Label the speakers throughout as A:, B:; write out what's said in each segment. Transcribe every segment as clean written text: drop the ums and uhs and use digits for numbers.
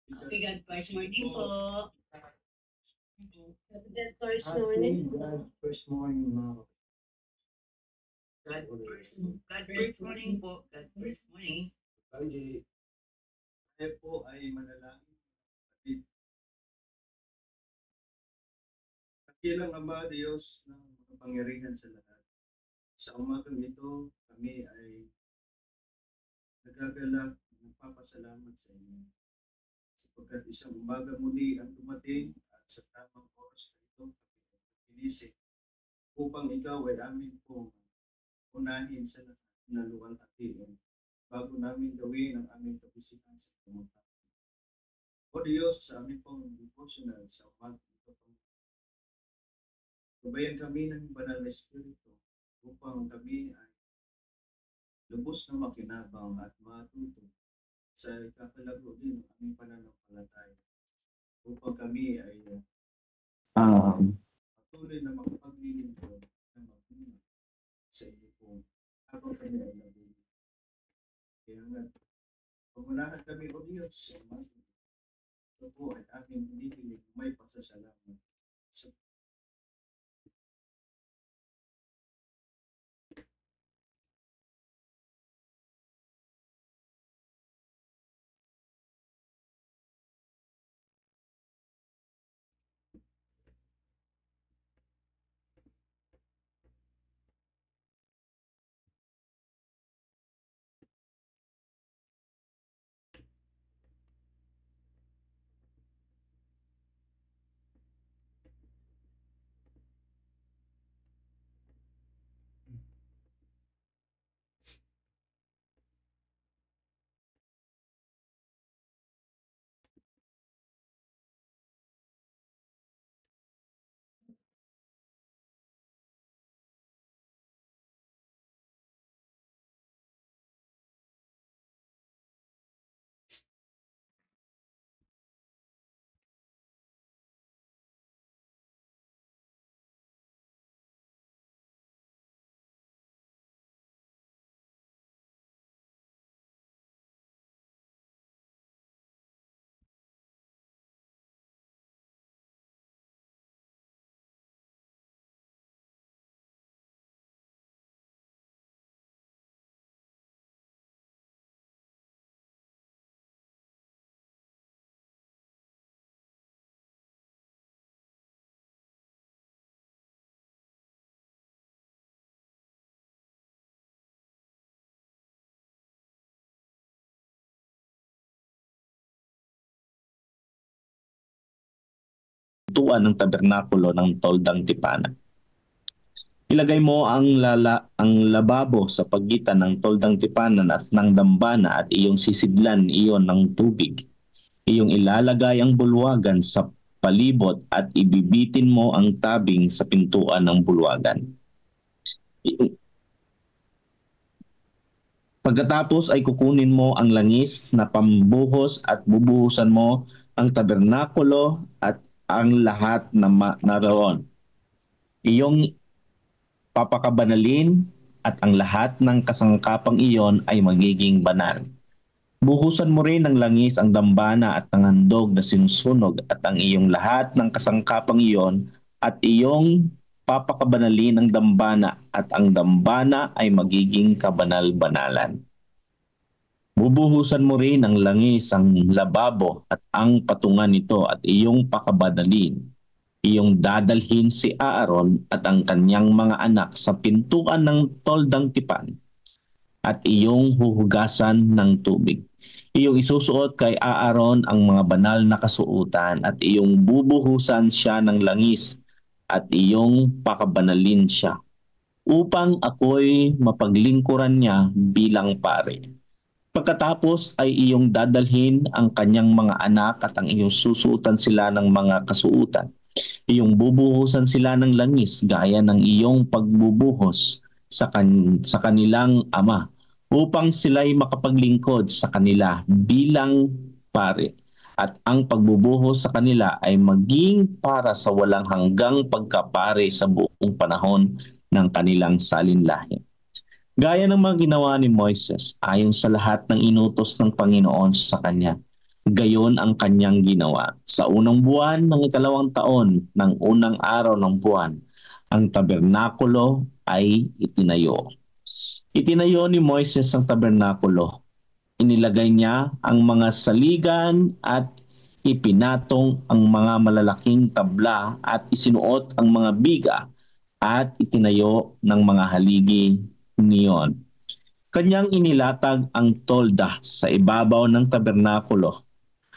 A: Happy God first morning po. Happy God first morning.
B: God first morning, mga
A: God first morning po. God first morning.
B: kapatid. Tayo po ay manalangin. Kakilang Ama Diyos ng makapangyarihan sa lahat. Sa umagang ito, kami ay nagagalak, nagpapasalamat sa inyo. Sapagkat isang umaga muli ang dumating at sa tamang oras na ito, kami ay pinisip upang ikaw ay amin pong unahin sa lahat na luwalhatiin bago namin gawin ang aming kabisihan sa pumunta. O Diyos, sa aming pong devotional sa umaga ito, gabayan kami ng banal na Espiritu upang kami ay lubos na makinabang at matuto sa ikakalago din ng aming pananampalataya upang kami ay patuloy na makapaglilingkod na magbunga sa iyo po habang kami ay nabuhay. Kaya nga, pamunahan kami o Diyos sa umaga. Ito po ay aming hinihiling may pasasalamat sa
C: Tuan ng tabernakulo ng Toldang Tipanan. Ilagay mo ang lababo sa pagitan ng Toldang Tipanan at ng dambana at iyong sisidlan iyon ng tubig. Iyong ilalagay ang bulwagan sa palibot at ibibitin mo ang tabing sa pintuan ng bulwagan. Pagkatapos ay kukunin mo ang langis na pambuhos at bubuhusan mo ang tabernakulo at ang lahat na naroon. Iyong papakabanalin at ang lahat ng kasangkapang iyon ay magiging banal. Buhusan mo rin ng langis ang dambana at ang handog na sinusunog at ang iyong lahat ng kasangkapang iyon at iyong papakabanalin ang dambana at ang dambana ay magiging kabanal-banalan. Bubuhusan mo rin ng langis ang lababo at ang patungan nito at iyong pakabanalin. Iyong dadalhin si Aaron at ang kanyang mga anak sa pintuan ng Toldang Tipan at iyong huhugasan ng tubig. Iyong isusuot kay Aaron ang mga banal na kasuotan at iyong bubuhusan siya ng langis at iyong pakabanalin siya upang ako'y mapaglingkuran niya bilang pare. Pagkatapos ay iyong dadalhin ang kanyang mga anak at ang iyong susuotan sila ng mga kasuotan. Iyong bubuhusan sila ng langis gaya ng iyong pagbubuhos sa kanilang ama upang sila'y makapaglingkod sa kanila bilang pare. At ang pagbubuhos sa kanila ay maging para sa walang hanggang pagkapare sa buong panahon ng kanilang salinlahi. Gaya ng mga ginawa ni Moises ayon sa lahat ng inutos ng Panginoon sa kanya. Gayon ang kanyang ginawa. Sa unang buwan ng ikalawang taon ng unang araw ng buwan, ang tabernakulo ay itinayo. Itinayo ni Moises ang tabernakulo. Inilagay niya ang mga saligan at ipinatong ang mga malalaking tabla at isinuot ang mga biga at itinayo ng mga haligi niyon. Kanyang inilatag ang tolda sa ibabaw ng tabernakulo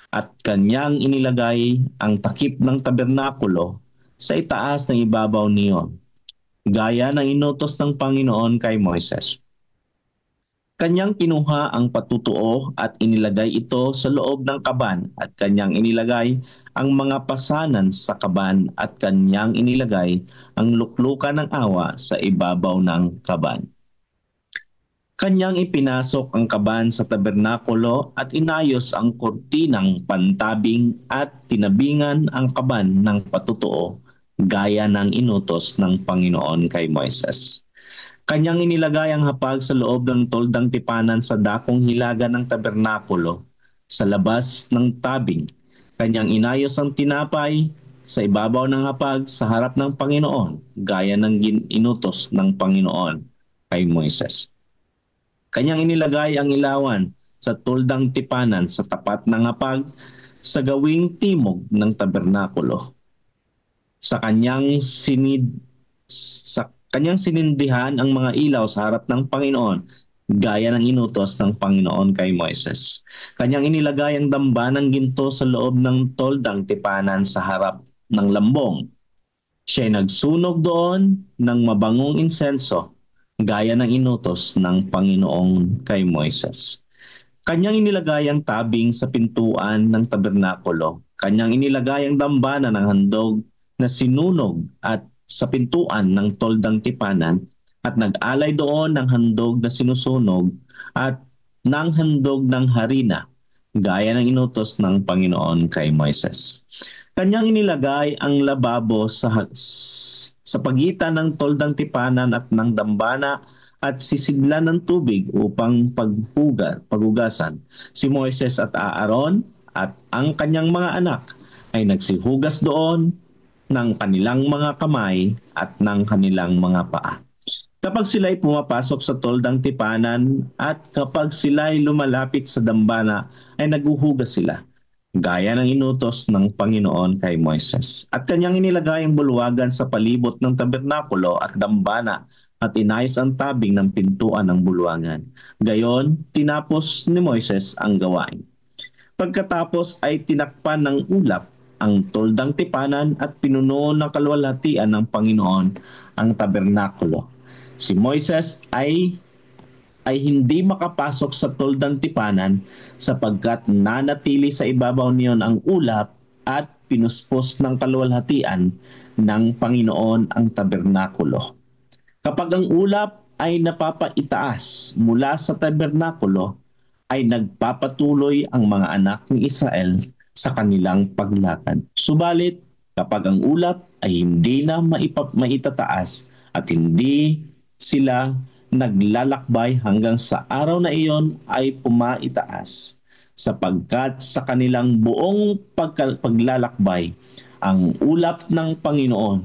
C: at kanyang inilagay ang takip ng tabernakulo sa itaas ng ibabaw niyon, gaya ng inutos ng Panginoon kay Moises. Kanyang kinuha ang patutuo at inilagay ito sa loob ng kaban at kanyang inilagay ang mga pasanan sa kaban at kanyang inilagay ang luklukan ng awa sa ibabaw ng kaban. Kanyang ipinasok ang kaban sa tabernakulo at inayos ang kurtinang pantabing at tinabingan ang kaban ng patutuo gaya ng inutos ng Panginoon kay Moises. Kanyang inilagay ang hapag sa loob ng toldang tipanan sa dakong hilaga ng tabernakulo sa labas ng tabing. Kanyang inayos ang tinapay sa ibabaw ng hapag sa harap ng Panginoon gaya ng inutos ng Panginoon kay Moises. Kanyang inilagay ang ilawan sa tuldang tipanan sa tapat ng hapag sa gawing timog ng tabernakulo. Sa kanyang sinindihan ang mga ilaw sa harap ng Panginoon gaya ng inutos ng Panginoon kay Moises. Kanyang inilagay ang dambanang ginto sa loob ng toldang tipanan sa harap ng lambong. Siya'y nagsunog doon ng mabangong insenso gaya ng inutos ng Panginoong kay Moises. Kanyang inilagay ang tabing sa pintuan ng tabernakulo. Kanyang inilagay ang dambana ng handog na sinunog at sa pintuan ng toldang tipanan at nag-alay doon ng handog na sinusunog at ng handog ng harina gaya ng inutos ng Panginoon kay Moises. Kanyang inilagay ang lababo sa pagitan ng toldang tipanan at ng dambana at sisidlan ng tubig upang paghugasan. Si Moises at Aaron at ang kanyang mga anak ay nagsihugas doon ng kanilang mga kamay at ng kanilang mga paa. Kapag sila'y pumapasok sa toldang tipanan at kapag sila'y lumalapit sa dambana ay naguhugas sila, gaya ng inutos ng Panginoon kay Moises. At kanyang inilagay ang bulwagan sa palibot ng tabernakulo at dambana at inayos ang tabing ng pintuan ng bulwagan. Gayon, tinapos ni Moises ang gawain. Pagkatapos ay tinakpan ng ulap ang toldang tipanan at pinuno ng kalwalhatian ng Panginoon ang tabernakulo. Si Moises ay hindi makapasok sa toldang tipanan sapagkat nanatili sa ibabaw niyon ang ulap at pinuspos ng kalwalhatian ng Panginoon ang tabernakulo. Kapag ang ulap ay napapaitaas mula sa tabernakulo, ay nagpapatuloy ang mga anak ni Israel sa kanilang paglakad. Subalit, kapag ang ulap ay hindi na maitataas at hindi sila naglalakbay hanggang sa araw na iyon ay pumaitaas sapagkat sa kanilang buong paglalakbay ang ulap ng Panginoon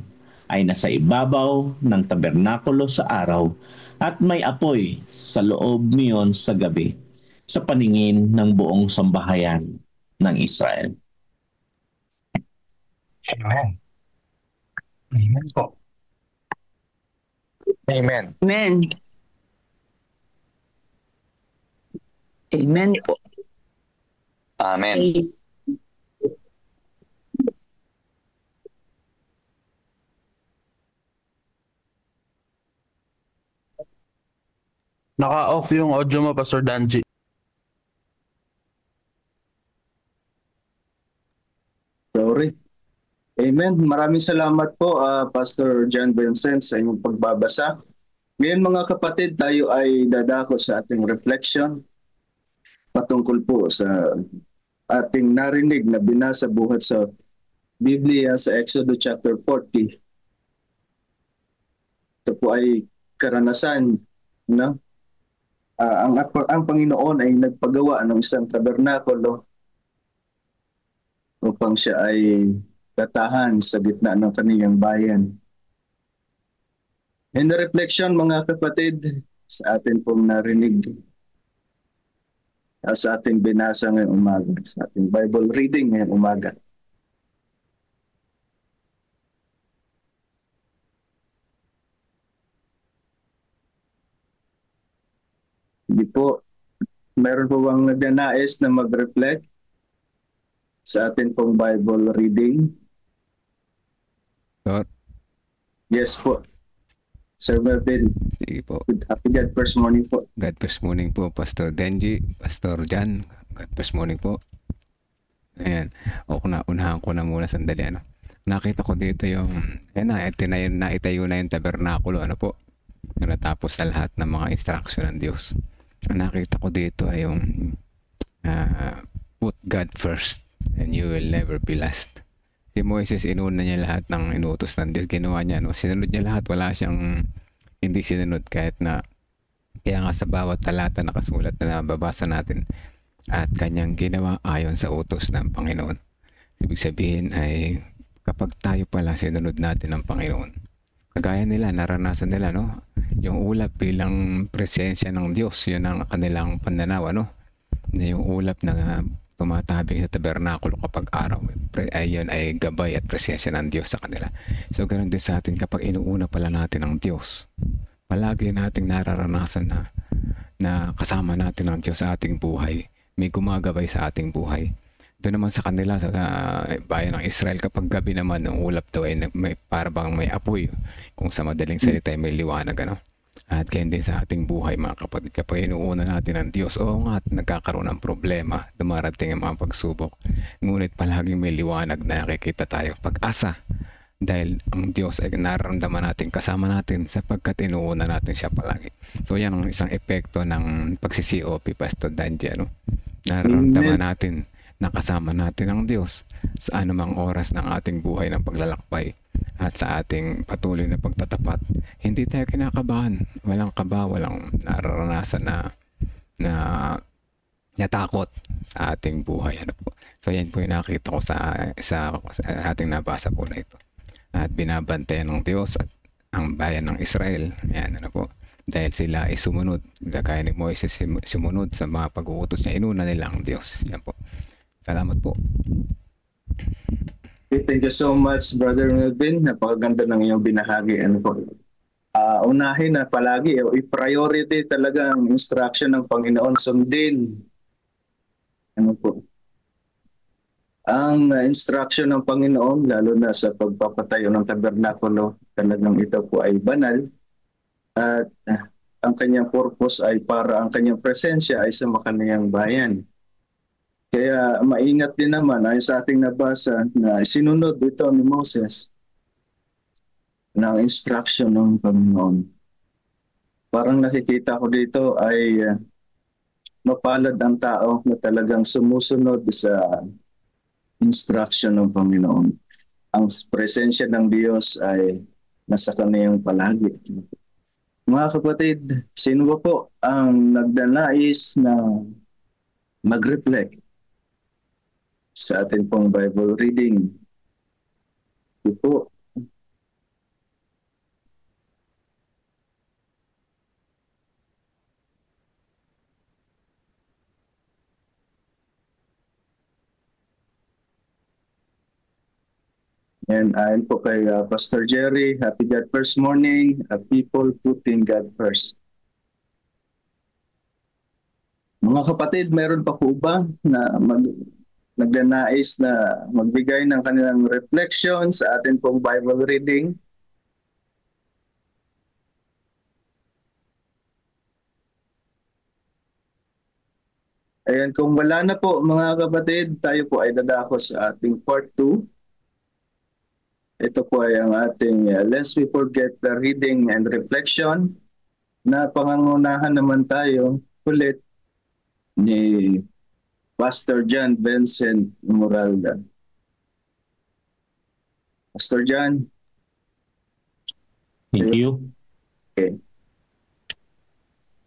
C: ay nasa ibabaw ng tabernakulo sa araw at may apoy sa loob niyon sa gabi sa paningin ng buong sambahayan ng Israel.
D: Amen. Amen po. Amen.
E: Amen. Amen po.
F: Amen.
G: Naka-off yung audio mo, Pastor Danji.
B: Sorry. Amen. Maraming salamat po, Pastor John Vincent, sa inyong pagbabasa. Ngayon mga kapatid, tayo ay dadako sa ating reflection patungkol po sa ating narinig na binasa buhat sa Biblia sa Exodus chapter 40. Ito po ay karanasan, no? ang Panginoon ay nagpagawa ng isang tabernakulo upang siya ay tatahan sa gitna ng kaniyang bayan. In the reflection, mga kapatid, sa atin pong narinig, sa ating binasa ngayong umaga, sa ating Bible reading ngayong umaga. Hindi po, meron po bang nagnanais na mag-reflect sa atin pong Bible reading?
E: Sir,
B: Yes po. Sir Melvin,
E: sige po.
B: happy God first morning po.
E: God first morning po, Pastor Denji, Pastor Jan. God first morning po. Ayan. O unahan ko na muna sandali. Nakita ko dito yung, naitayo na yung tabernakulo. Po? Natapos na lahat ng mga instruction ng Diyos. Nakita ko dito ay yung put God first and you will never be last. Si Moises, inuna niya lahat ng inutos ng Diyos. Ginawa niya, sinunod niya lahat. Wala siyang hindi sinunod kahit na kaya nga sa bawat talata nakasulat na nababasa natin at kanyang ginawa ayon sa utos ng Panginoon. Ibig sabihin ay kapag tayo pala sinunod natin ng Panginoon, kagaya nila, naranasan nila, yung ulap bilang presensya ng Diyos, yun ang kanilang pananaw, na yung ulap na tumatabing sa tabernakulo kapag araw, ay yun ay gabay at presensya ng Diyos sa kanila. So ganoon din sa atin kapag inuuna pala natin ang Diyos, palagi nating nararanasan na kasama natin ang Diyos sa ating buhay, may gumagabay sa ating buhay. Doon naman sa kanila sa bayan ng Israel, kapag gabi naman ng ulap daw ay may parang may apoy, kung sa madaling salita ay may liwanag, At ganyan din sa ating buhay, mga kapatid, kapag inuuna natin ang Diyos, nga nagkakaroon ng problema, dumarating ang mga pagsubok, ngunit palaging may liwanag na nakikita tayo, pag-asa, dahil ang Diyos ay nararamdaman natin, kasama natin sapagkat inuuna natin siya palagi. So yan ang isang epekto ng pagsi-COP, Pastor Danji, nararamdaman natin na kasama natin ang Diyos sa anumang oras ng ating buhay ng paglalakbay at sa ating patuloy na pagtatapat. Hindi tayo kinakabahan, walang kaba, walang nararanasan na natakot sa ating buhay. So yan po yung nakita ko sa ating nabasa po na ito. At binabantayan ng Diyos at ang bayan ng Israel. Yan, dahil sila ay sumunod, gaya ni Moises sumunod sa mga pag-uutos niya, inuna nila ang Diyos. Yan po. Salamat po.
B: Okay, thank you so much, Brother Melvin. Napakaganda ng iyong binahagi. Unahin na palagi, i-priority talaga ang instruction ng Panginoon. Sundin. Ang instruction ng Panginoon, lalo na sa pagpapatayo ng tabernakulo, talagang ito po ay banal. At ang kanyang purpose ay para ang kanyang presensya ay sa makaniyang bayan. Kaya maingat din naman ay sa ating nabasa na sinunod ito ni Moses ng instruction ng Panginoon. Parang nakikita ko dito ay mapalad ang tao na talagang sumusunod sa instruction ng Panginoon. Ang presensya ng Diyos ay nasa kaniyang palagi. Mga kapatid, sino ba po ang nagdanais na mag-reflect sa ating pong Bible reading? Ito po. And ayon po kay Pastor Jerry, happy God first morning, people putting God first. Mga kapatid, meron pa po ba na nagnanais na magbigay ng kanilang reflection sa atin pong Bible reading? Ayan, kung wala na po mga kapatid, tayo po ay dadako sa ating part 2. Ito po ay ang ating lest we forget the reading and reflection na pangangunahan naman tayo ulit ni Pastor John Vincent Moralda. Pastor John.
C: Thank you.
B: Okay.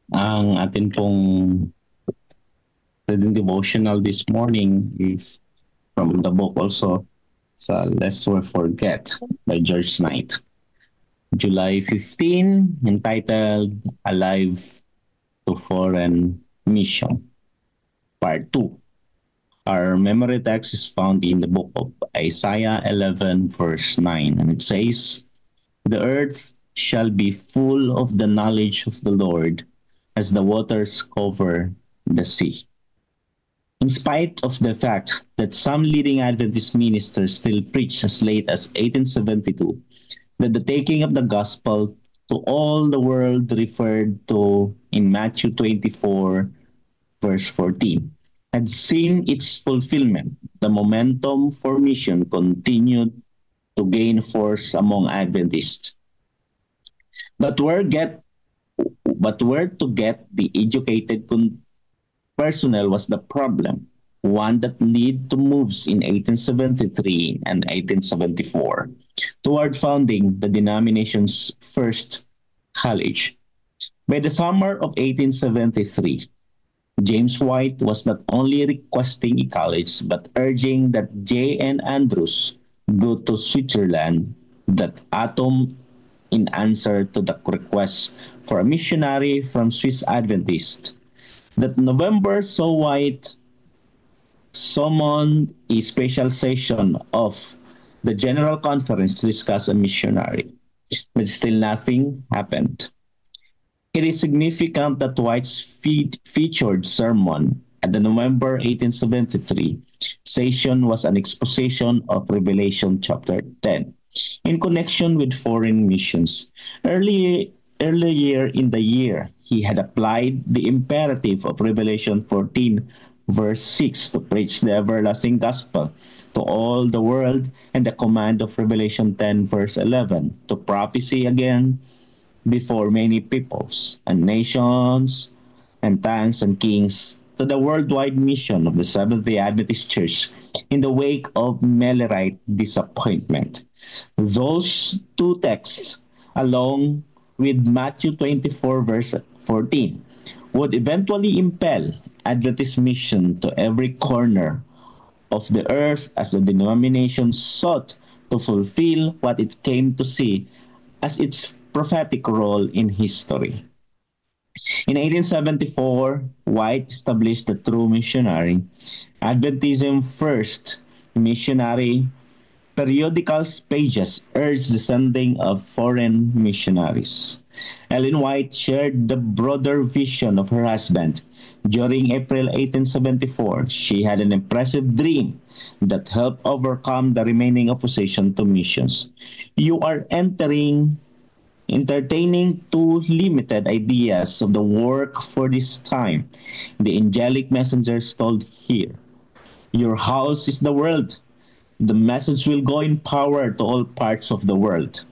C: Ang atin pong reading devotional this morning is from the book also sa Lest We Forget by George Knight. July 15, entitled Alive to Foreign Mission, Part 2. Our memory text is found in the book of Isaiah 11, verse 9, and it says, "The earth shall be full of the knowledge of the Lord as the waters cover the sea." In spite of the fact that some leading Adventist ministers still preach as late as 1872 that the taking of the gospel to all the world referred to in Matthew 24, verse 14, had seen its fulfillment, the momentum for mission continued to gain force among Adventists. But where to get the educated personnel was the problem, one that led to moves in 1873 and 1874 toward founding the denomination's first college. By the summer of 1873, James White was not only requesting a college but urging that J. N. Andrews go to Switzerland, that atom in answer to the request for a missionary from Swiss Adventists. That November saw White summoned a special session of the General Conference to discuss a missionary, but still nothing happened. It is significant that White's featured sermon at the November 1873 session was an exposition of Revelation chapter 10 in connection with foreign missions. Earlier in the year, he had applied the imperative of Revelation 14, verse 6 to preach the everlasting gospel to all the world, and the command of Revelation 10, verse 11 to prophesy again before many peoples and nations and tongues and kings, to the worldwide mission of the Seventh-day Adventist Church in the wake of Millerite disappointment. Those two texts, along with Matthew 24, verse 14, would eventually impel Adventist mission to every corner of the earth as the denomination sought to fulfill what it came to see as its prophetic role in history. In 1874, White established the True Missionary, Adventism First Missionary periodical's pages urged the sending of foreign missionaries. Ellen White shared the broader vision of her husband. During April 1874, she had an impressive dream that helped overcome the remaining opposition to missions. "You are entertaining too limited ideas of the work for this time," the angelic messengers told her. "Your house is the world. The message will go in power to all parts of the world.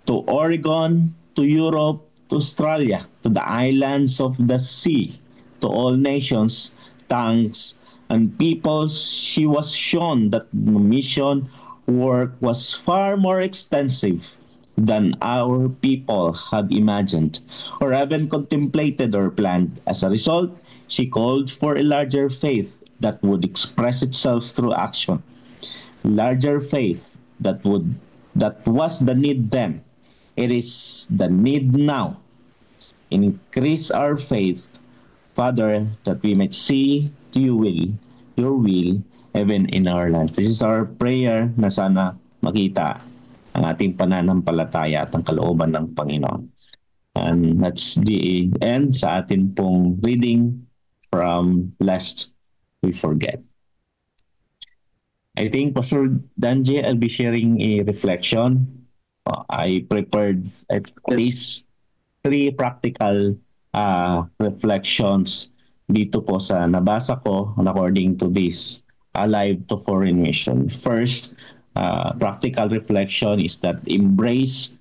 C: To Oregon, to Europe, to Australia, to the islands of the sea, to all nations, tongues, and peoples." She was shown that the mission work was far more extensive than our people had imagined or even contemplated or planned. As a result, she called for a larger faith that would express itself through action. Larger faith that was the need then. It is the need now. Increase our faith, Father, that we might see your will, even in our lives. This is our prayer na sana makita ang ating pananampalataya at ang kalooban ng Panginoon. And that's the end sa atin pong reading from Lest We Forget. I think, Pastor Danje, I'll be sharing a reflection. I prepared at least 3 practical reflections dito po sa nabasa ko according to this Alive to Foreign Mission. First, practical reflection is that embrace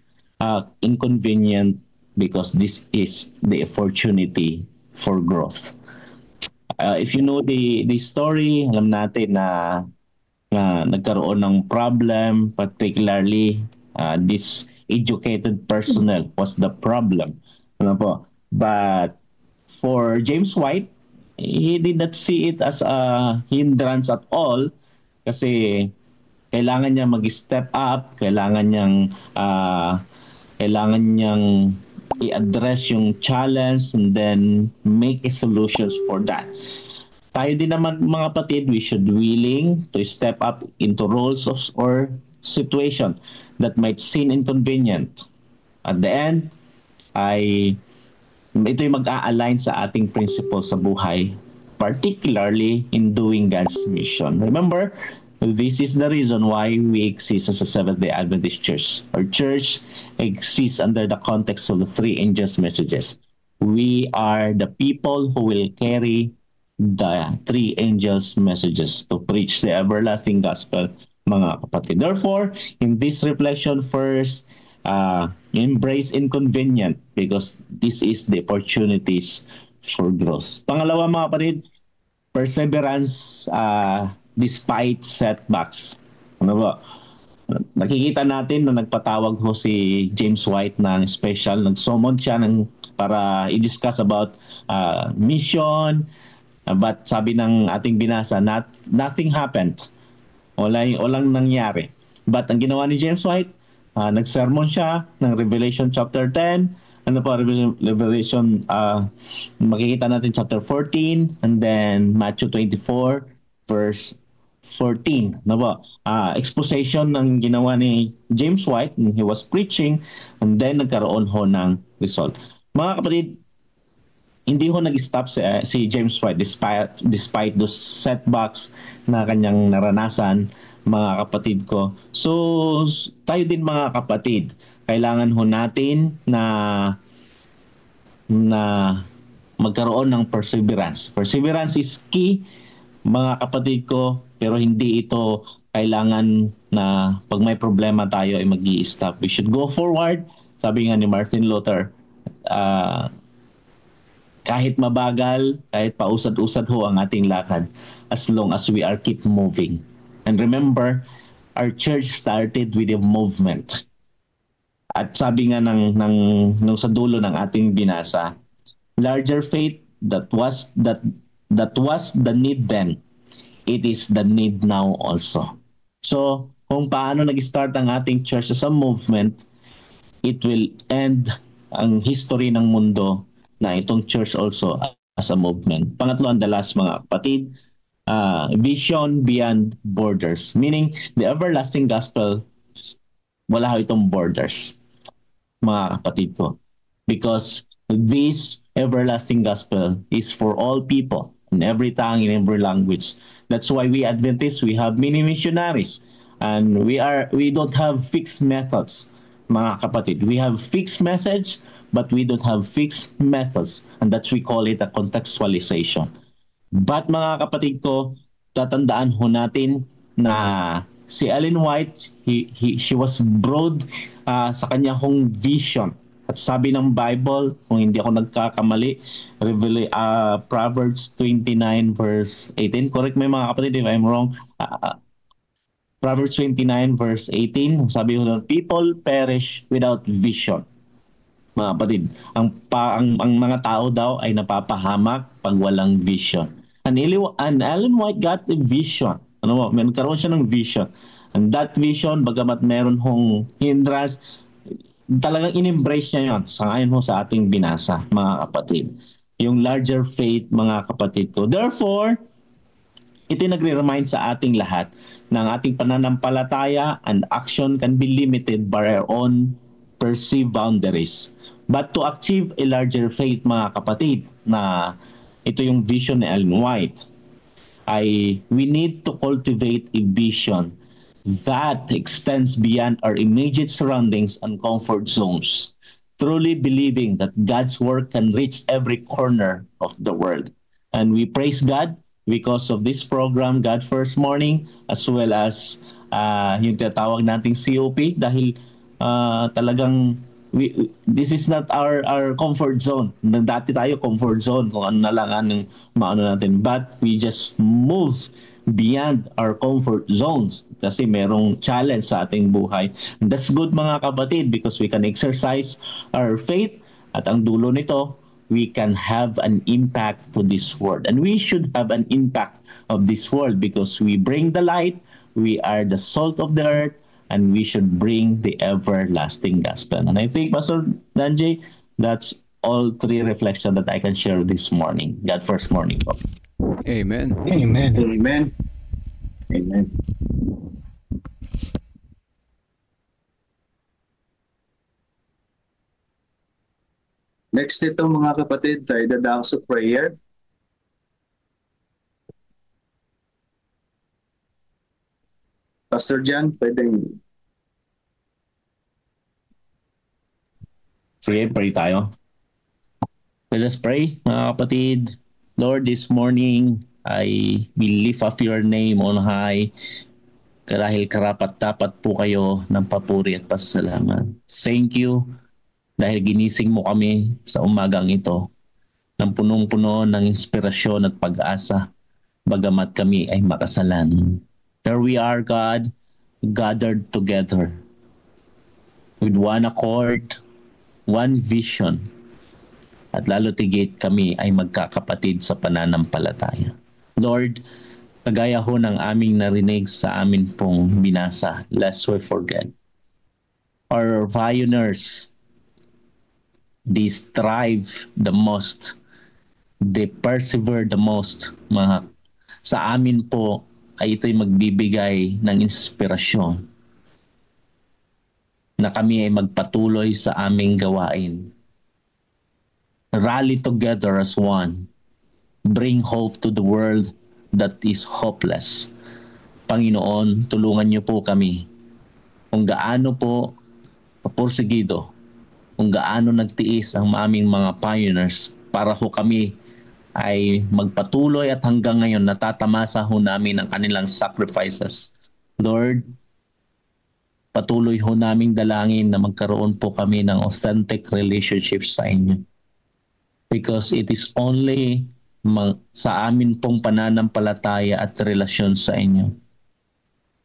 C: inconvenient because this is the opportunity for growth. If you know the story, alam natin na nagkaroon ng problem, particularly this educated personnel was the problem. Ano po? But for James White, he did not see it as a hindrance at all kasi kailangan niya mag-step up, kailangan niyang i-address yung challenge and then make solutions for that. Tayo din naman mga kapatid, we should willing to step up into roles or situation that might seem inconvenient. At the end, ito yung mag-a-align sa ating principles sa buhay, particularly in doing God's mission. Remember, this is the reason why we exist as a Seventh-day Adventist Church. Our church exists under the context of the three angels' messages. We are the people who will carry the three angels' messages to preach the everlasting gospel, mga kapatid. Therefore, in this reflection, first, embrace inconvenient because this is the opportunities for growth. Pangalawa mga kapatid, perseverance despite setbacks. Ano ba? Nakikita natin na nagpatawag ho si James White ng special, nag-summon siya para i-discuss about mission, but sabi ng ating binasa, nothing happened. Walang nangyari. But ang ginawa ni James White, nag-sermon siya ng Revelation chapter 10, Revelation, makikita natin chapter 14, and then Matthew 24, verse 14. Exposition ng ginawa ni James White, he was preaching, and then nagkaroon ho ng result. Mga kapatid, hindi ho nag-stop si James White despite those setbacks na kanyang naranasan, mga kapatid ko. So, tayo din mga kapatid, kailangan ho natin na magkaroon ng perseverance. Perseverance is key, mga kapatid ko, pero hindi ito kailangan na pag may problema tayo ay mag-i-stop. We should go forward. Sabi nga ni Martin Luther, kahit mabagal, kahit pausad-usad ho ang ating lakad, as long as we are keep moving. And remember, our church started with a movement. At sabi nga nung sa dulo ng ating binasa, larger faith that was the need then, it is the need now also. So, kung paano nag-start ang ating church as a movement, it will end ang history ng mundo na itong church also as a movement. Pangatlo, and the last mga kapatid, vision beyond borders. Meaning, the everlasting gospel, wala ho itong borders, mga kapatid ko. Because this everlasting gospel is for all people, in every tongue, in every language. That's why we Adventists, we have many missionaries. And we don't have fixed methods, mga kapatid. We have fixed message, but we don't have fixed methods. And that's we call it a contextualization. But mga kapatid ko, tatandaan ho natin na si Ellen White, she was broad sa kanya hong vision. At sabi ng Bible, kung hindi ako nagkakamali, Proverbs 29 verse 18. Correct me mga kapatid if I'm wrong. Proverbs 29 verse 18. Sabi ko, people perish without vision. Mga kapatid, ang mga tao daw ay napapahamak pag walang vision. And Ellen White got a vision. Nagkaroon siya ng vision. And that vision, bagamat meron hong hindrance, talagang in-embrace niya yun. Sangayon ho sa ating binasa, mga kapatid. Yung larger faith, mga kapatid ko. Therefore, ito nagre-remind sa ating lahat ng ating pananampalataya and action can be limited by our own perceived boundaries. But to achieve a larger faith, mga kapatid, na ito yung vision ni Ellen White, we need to cultivate a vision that extends beyond our immediate surroundings and comfort zones, truly believing that God's work can reach every corner of the world. And we praise God because of this program, God First Morning, as well as yung tinatawag nating COP, dahil talagang this is not our comfort zone. Dati tayo comfort zone kung ano na lang anong maano natin. But we just move beyond our comfort zones kasi merong challenge sa ating buhay. And that's good mga kapatid because we can exercise our faith at ang dulo nito, we can have an impact to this world. And we should have an impact of this world because we bring the light, we are the salt of the earth, and we should bring the everlasting gospel. And I think, Pastor Danji, that's all three reflections that I can share this morning. God first morning.
E: Amen.
D: Amen.
B: Amen. Amen. Next ito mga kapatid, tayo dadako sa prayer. Pastor John, pwedeng...
C: Sige, pray tayo. Let us pray, mga kapatid. Lord, this morning, we lift up your name on high. Dahil karapat-dapat po kayo ng papuri at pasasalamat. Thank you dahil ginising mo kami sa umagang ito ng punong-puno ng inspirasyon at pag-asa, bagamat kami ay makasalanan. There we are, God, gathered together with one accord, one vision, at lalo tigit kami ay magkakapatid sa pananampalataya. Lord, kagaya ho ng aming narinig sa amin pong binasa, lest we forget. Our pioneers, they strive the most, they persevere the most. Sa amin po ay ito'y magbibigay ng inspirasyon na kami ay magpatuloy sa aming gawain. Rally together as one. Bring hope to the world that is hopeless. Panginoon, tulungan niyo po kami kung gaano po papursigido, kung gaano nagtiis ang aming mga pioneers para ho kami ay magpatuloy at hanggang ngayon natatamasa ho namin ang kanilang sacrifices. Lord, patuloy ho naming dalangin na magkaroon po kami ng authentic relationships sa inyo. Because it is only sa amin pong pananampalataya at relasyon sa inyo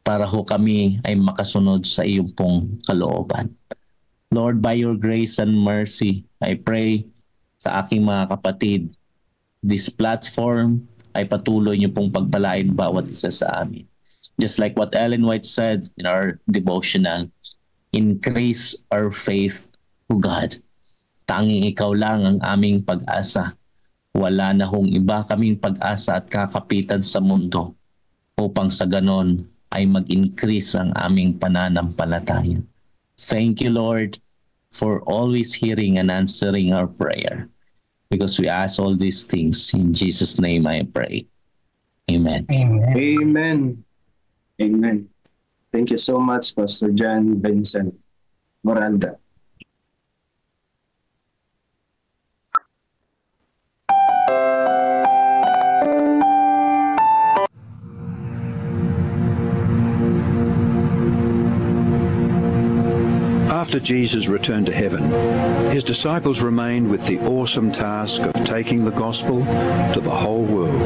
C: para ho kami ay makasunod sa iyong pong kalooban. Lord, by your grace and mercy, I pray sa aking mga kapatid, this platform ay patuloy niyo pong pagpalain bawat isa sa amin. Just like what Ellen White said in our devotional, increase our faith to God. Tanging ikaw lang ang aming pag-asa. Wala na hong iba kaming pag-asa at kakapitan sa mundo upang sa ganon ay mag-increase ang aming pananampalataya. Thank you, Lord, for always hearing and answering our prayer. Because we ask all these things in Jesus' name I pray. Amen.
D: Amen.
B: Amen. Amen. Thank you so much, Pastor John Vincent Moralda.
H: After Jesus returned to heaven, his disciples remained with the awesome task of taking the gospel to the whole world.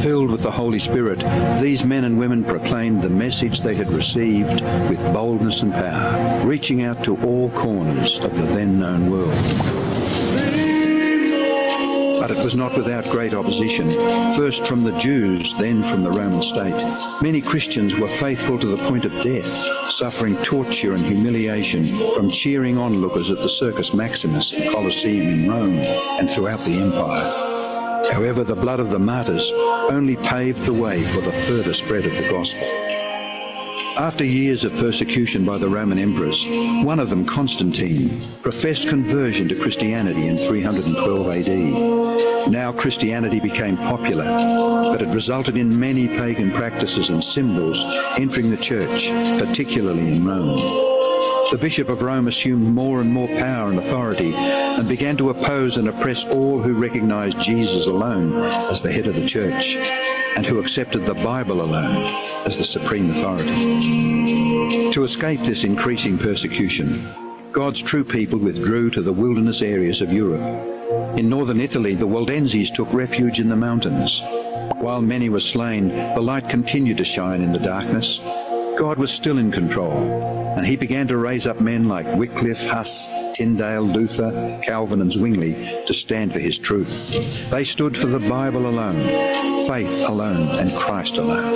H: Filled with the Holy Spirit, these men and women proclaimed the message they had received with boldness and power, reaching out to all corners of the then known world. But it was not without great opposition, first from the Jews, then from the Roman state. Many Christians were faithful to the point of death, suffering torture and humiliation from cheering onlookers at the Circus Maximus and Colosseum in Rome and throughout the empire. However, the blood of the martyrs only paved the way for the further spread of the gospel. After years of persecution by the Roman emperors, one of them, Constantine, professed conversion to Christianity in 312 AD. Now Christianity became popular, but it resulted in many pagan practices and symbols entering the church, particularly in Rome. The Bishop of Rome assumed more and more power and authority and began to oppose and oppress all who recognized Jesus alone as the head of the church and who accepted the Bible alone as the supreme authority. To escape this increasing persecution, God's true people withdrew to the wilderness areas of Europe. In northern Italy, the Waldenses took refuge in the mountains. While many were slain, the light continued to shine in the darkness, God was still in control, and he began to raise up men like Wycliffe, Huss, Tyndale, Luther, Calvin and Zwingli to stand for his truth. They stood for the Bible alone, faith alone and Christ alone.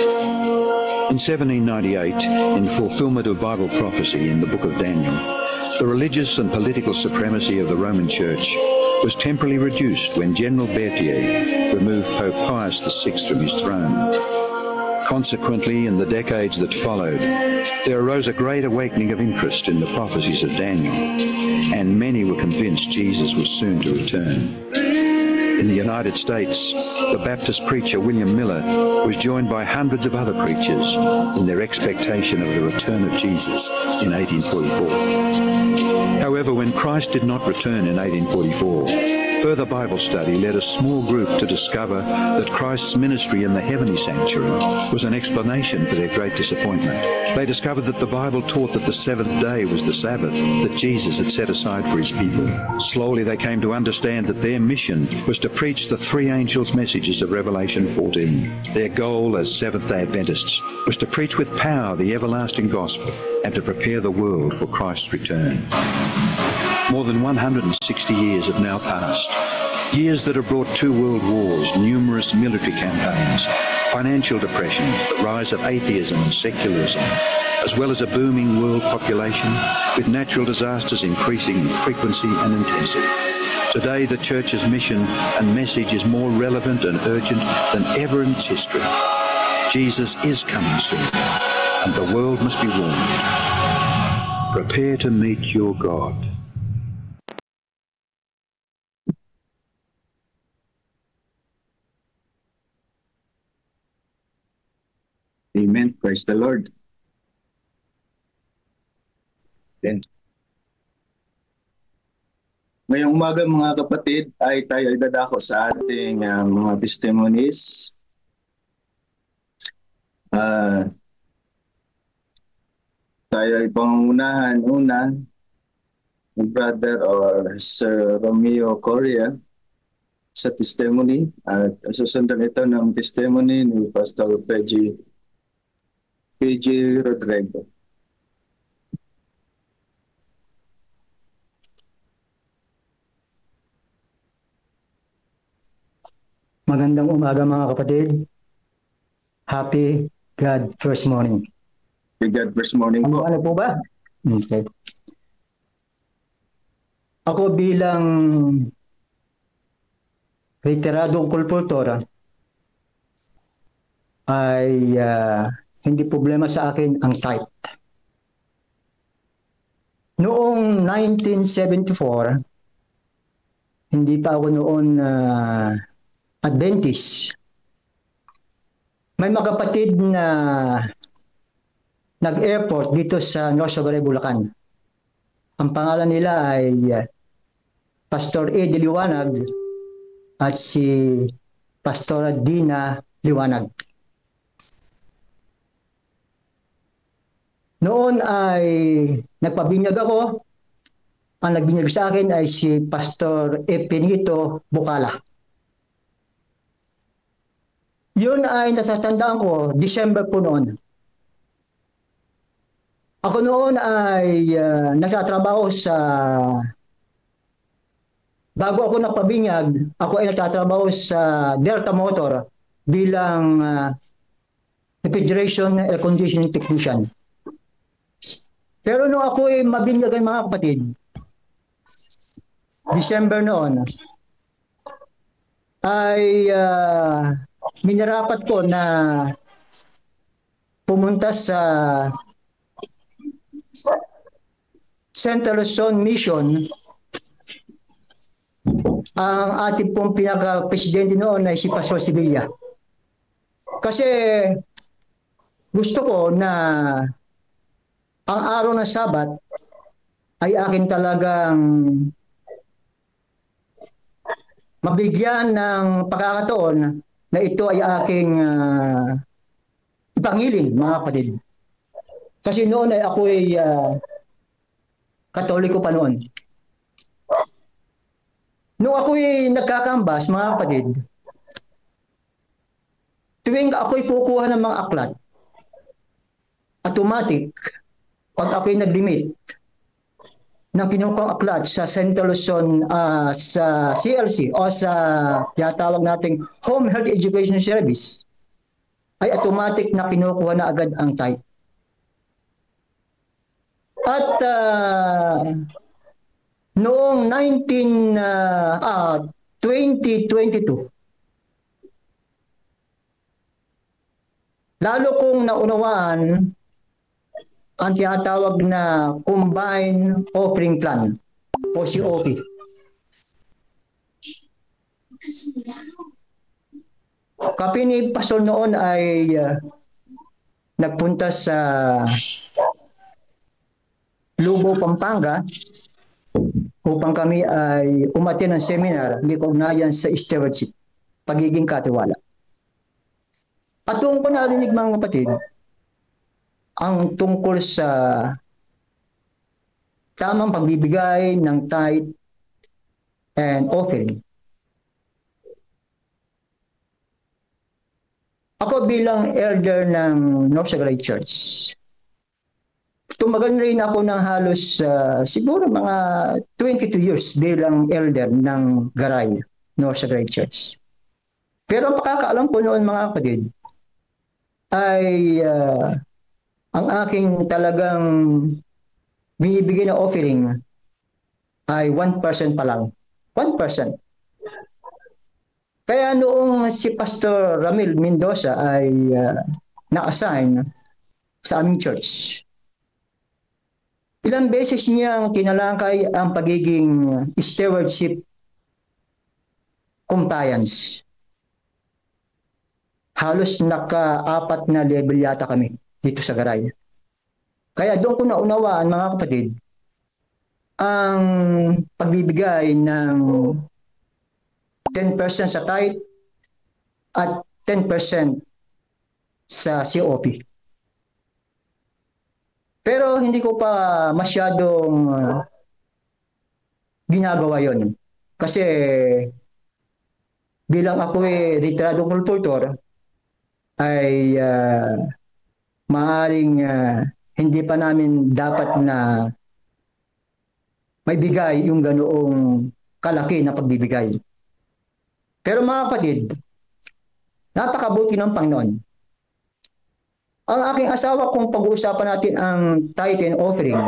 H: In 1798, in fulfillment of Bible prophecy in the book of Daniel, the religious and political supremacy of the Roman Church was temporarily reduced when General Berthier removed Pope Pius VI from his throne. Consequently, in the decades that followed, there arose a great awakening of interest in the prophecies of Daniel, and many were convinced Jesus was soon to return. In the United States, the Baptist preacher William Miller was joined by hundreds of other preachers in their expectation of the return of Jesus in 1844. However, when Christ did not return in 1844, further Bible study led a small group to discover that Christ's ministry in the heavenly sanctuary was an explanation for their great disappointment. They discovered that the Bible taught that the seventh day was the Sabbath that Jesus had set aside for his people. Slowly they came to understand that their mission was to preach the three angels' messages of Revelation 14. Their goal as Seventh-day Adventists was to preach with power the everlasting gospel and to prepare the world for Christ's return. More than 160 years have now passed, years that have brought 2 world wars, numerous military campaigns, financial depression, the rise of atheism and secularism, as well as a booming world population, with natural disasters increasing in frequency and intensity. Today, the Church's mission and message is more relevant and urgent than ever in its history. Jesus is coming soon, and the world must be warned. Prepare to meet your God.
B: Amen. Praise the Lord. Then, ngayong umaga mga kapatid ay tayo ay dadako sa ating mga testimonies. Tayo ay pangungunahan una ng brother or Sir Romeo Correa sa testimony at susundan ito ng testimony ni Pastor PG Rodrigo.
I: Magandang umaga mga kapatid. Happy God First Morning.
B: Happy God First Morning po.
I: Ano po ba? Okay. Ako bilang retiradong kulpultor ay hindi problema sa akin ang type. Noong 1974, hindi pa ako noon Adventist. May mga kapatid na nag-airport dito sa North Sogaray, Bulacan. Ang pangalan nila ay Pastor Ed Liwanag at si Pastora Dina Liwanag. Noon ay nagpabinyag ako. Ang nagbinyag sa akin ay si Pastor Epinito Bukala. Yun ay natatandaan ko, December po noon. Ako noon ay nagtatrabaho sa... Bago ako napabinyag, ako ay nagtatrabaho sa Delta Motor bilang refrigeration air conditioning technician. Pero nung ako ay mabinyagan mga kapatid, December noon, ay minarapat ko na pumunta sa Central Luzon Mission. Ang ating pong pinaka-presidente noon ay si Pastor Sevilla. Kasi gusto ko na ang araw ng Sabat ay akin talagang mabigyan ng pagkakataon na ito ay aking ipangiling mga kapatid. Kasi noon ay ako ay Katoliko pa noon. Noong ako ay nagkakambas mga kapatid, tuwing ako ay kukuha ng mga aklat, automatic, pag ako'y nag-limit ng kinukuhang aklat sa Central Luzon sa CLC o sa tinatawag nating Home Health Education Service, ay automatic na kinukuha na agad ang type. At noong 2022, lalo kong naunawaan ang tinatawag na Combined Offering Plan o COP. Kami ni Pastor noon ay nagpunta sa Lubo, Pampanga upang kami ay umattend ng seminar may kaugnayan sa stewardship, pagiging katiwala. At doon ko narinig mga kapatid, ang tungkol sa tamang pagbibigay ng tithe and offering. Ako bilang elder ng North Sagray Church, tumagal rin ako ng halos siguro mga 22 years bilang elder ng Garay, North Sagray Church. Pero ang pakakaalam ko noon mga kapatid ay ang aking talagang binibigay na offering ay 1% pa lang. 1%. Kaya noong si Pastor Ramil Mendoza ay na-assign sa aming church, ilang beses niyang tinalakay ang pagiging stewardship compliance. Halos naka-4 na level yata kami dito sa Garay. Kaya doon ko naunawaan mga kapatid ang pagbibigay ng 10% sa tithe at 10% sa COP. Pero hindi ko pa masyadong ginagawa yon. Kasi bilang ako retiradong kulturtor ay maaaring hindi pa namin dapat na may bigay yung ganoong kalaki na pagbibigay. Pero mga kapatid, napakabuti ng Panginoon. Ang aking asawa, kung pag-uusapan natin ang tithe and offering,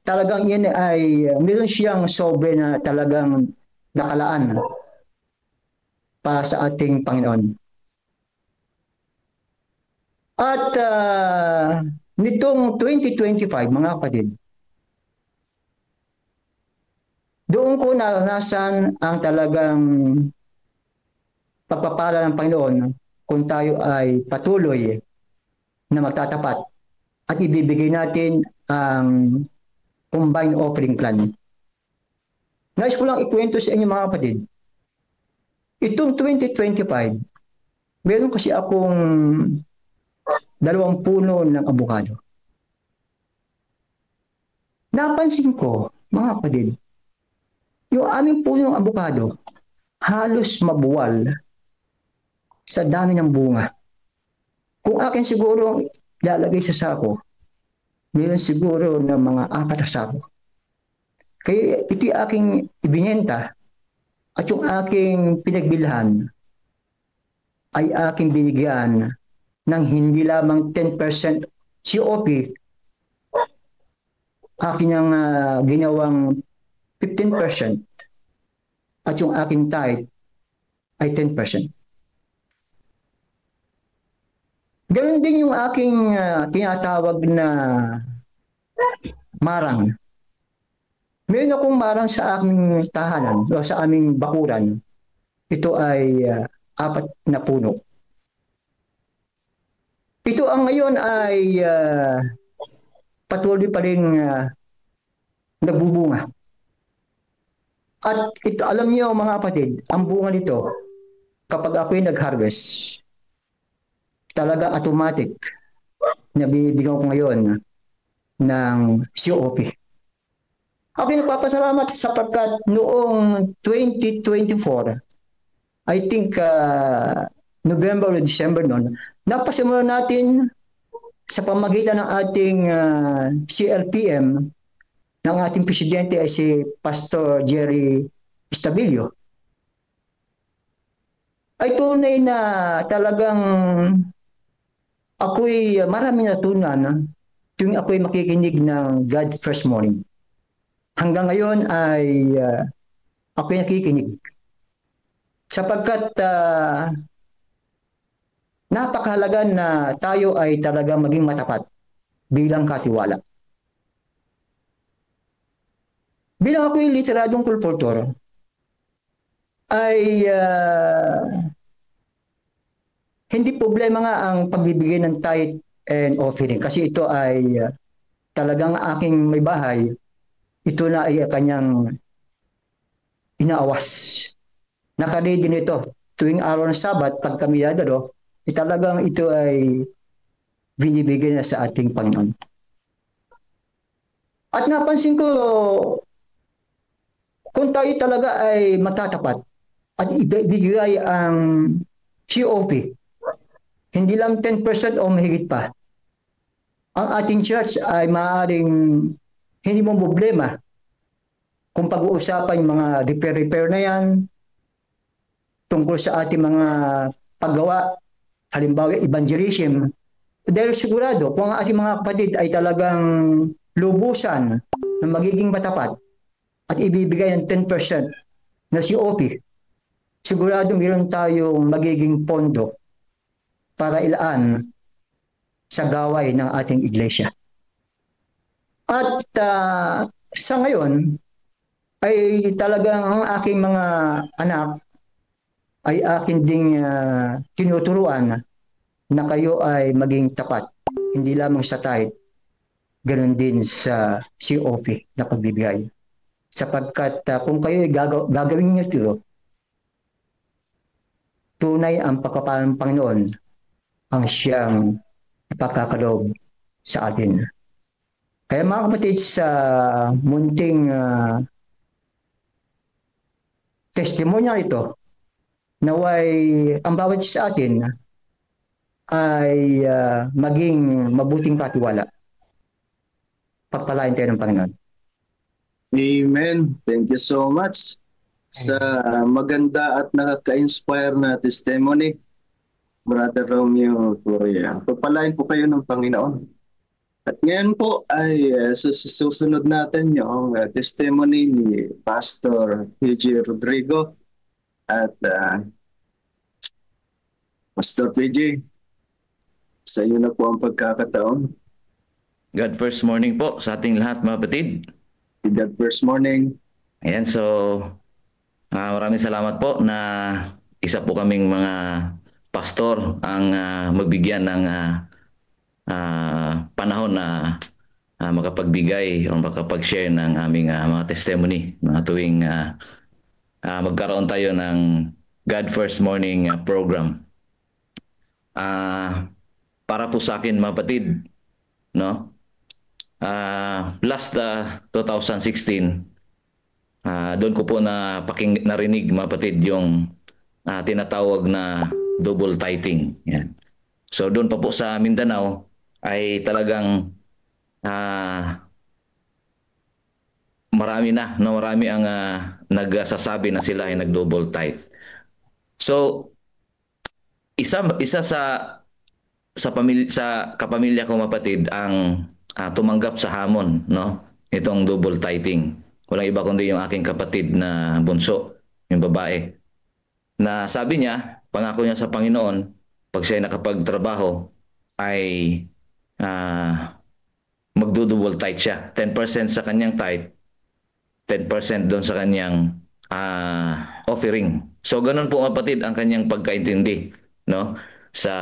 I: talagang yan ay meron siyang sobre na talagang nakalaan para sa ating Panginoon. At nitong 2025, mga kapatid, doon ko naranasan ang talagang pagpapala ng Panginoon kung tayo ay patuloy na magtatapat at ibibigay natin ang combined offering plan. Nais ko lang ikwento sa inyo mga kapatid. Itong 2025, meron kasi akong 2 puno ng abukado. Napansin ko, mga kapatid, yung aming puno ng abukado, halos mabuwal sa dami ng bunga. Kung akin siguro lalagay sa sako, meron siguro ng mga 4 na sako. Kaya ito'y aking ibinenta at yung aking pinagbilhan ay aking binigyan ng hindi lamang 10% COP, aking ang ginawang 15% at yung aking tithe ay 10%. Ganoon din yung aking tinatawag na marang. Meron akong marang sa aming tahanan o sa aming bakuran. Ito ay 4 na puno. Ito ang ngayon ay patuloy pa rin nagbubunga. At ito, alam niyo mga kapatid, ang bunga nito, kapag ako'y nag-harvest, talaga automatic na binibigyan ko ngayon ng COP. Ako nagpapasalamat sapagkat noong 2024, I think November or December noon, napasimulan natin sa pamagitan ng ating CLPM, ng ating presidente ay si Pastor Jerry Estabilio, ay tunay na talagang ako'y marami natunan tuwing ako'y makikinig ng God First Morning. Hanggang ngayon ay ako'y nakikinig. Sapagkat napakahalaga na tayo ay talagang maging matapat bilang katiwala. Bilang ako'y literadong kulportor, ay hindi problema nga ang pagbibigay ng tithe and offering kasi ito ay talagang aking may bahay, ito na ay kanyang inaawas. Nakaredy nito tuwing araw ng Sabat pag kami dadalo, talagang ito ay binibigay na sa ating Panginoon. At napansin ko, kung tayo talaga ay matatapat at ibigay ang COP, hindi lang 10% o mahigit pa, ang ating church ay maaaring hindi mo problema kung pag-uusapan yung mga repair na yan, tungkol sa ating mga paggawa, halimbawa evangelism, dahil sigurado kung ang ating mga kapatid ay talagang lubusan na magiging matapat at ibibigay ng 10% na COP, sigurado meron tayong magiging pondo para ilaan sa gaway ng ating iglesia. At sa ngayon, ay talagang ang aking mga anak ay akin ding tinuturuan na kayo ay maging tapat. Hindi lamang sa tithe, ganoon din sa COP na pagbibigay. Sapagkat kung kayo gagawin niyo ito, tunay ang pagkapala ng Panginoon ang siyang ipagkakaloob sa atin. Kaya mga kapatid, sa munting testimonya ito, naway ang bawat sa atin ay maging mabuting katiwala. Pagpalain tayo ng Panginoon.
B: Amen. Thank you so much sa maganda at nakaka-inspire na testimony, Brother Romeo Correa. Pagpalain po kayo ng Panginoon. At ngayon po ay susunod natin yung testimony ni Pastor PJ Rodrigo at Pastor PJ, sa iyo na po ang pagkakataon.
J: God first morning po sa ating lahat, mga kapatid.
B: God first morning.
J: Ayan, so maraming salamat po na isa po kaming mga pastor ang magbigyan ng panahon na makapagbigay o makapag-share ng aming mga testimony mga tuwing magkaroon tayo ng God First Morning program. Para po sa akin, mga kapatid, no? Last 2016, doon ko po narinig, mga kapatid, yung tinatawag na double tithing. Yan. So doon pa po sa Mindanao ay talagang marami ang nagsasabi na sila ay nag-double tithe. So isa sa kapamilya ko, mapatid, ang tumanggap sa hamon, no, itong double tithing. Walang iba kundi yung aking kapatid na bunso, yung babae, na sabi niya, pangako niya sa Panginoon, pag siya nakapagtrabaho ay magdo-double tithe siya. 10% sa kanyang tithe, 10% doon sa kanyang offering. So ganun po, kapatid, ang kanyang pagkaintindi, no, sa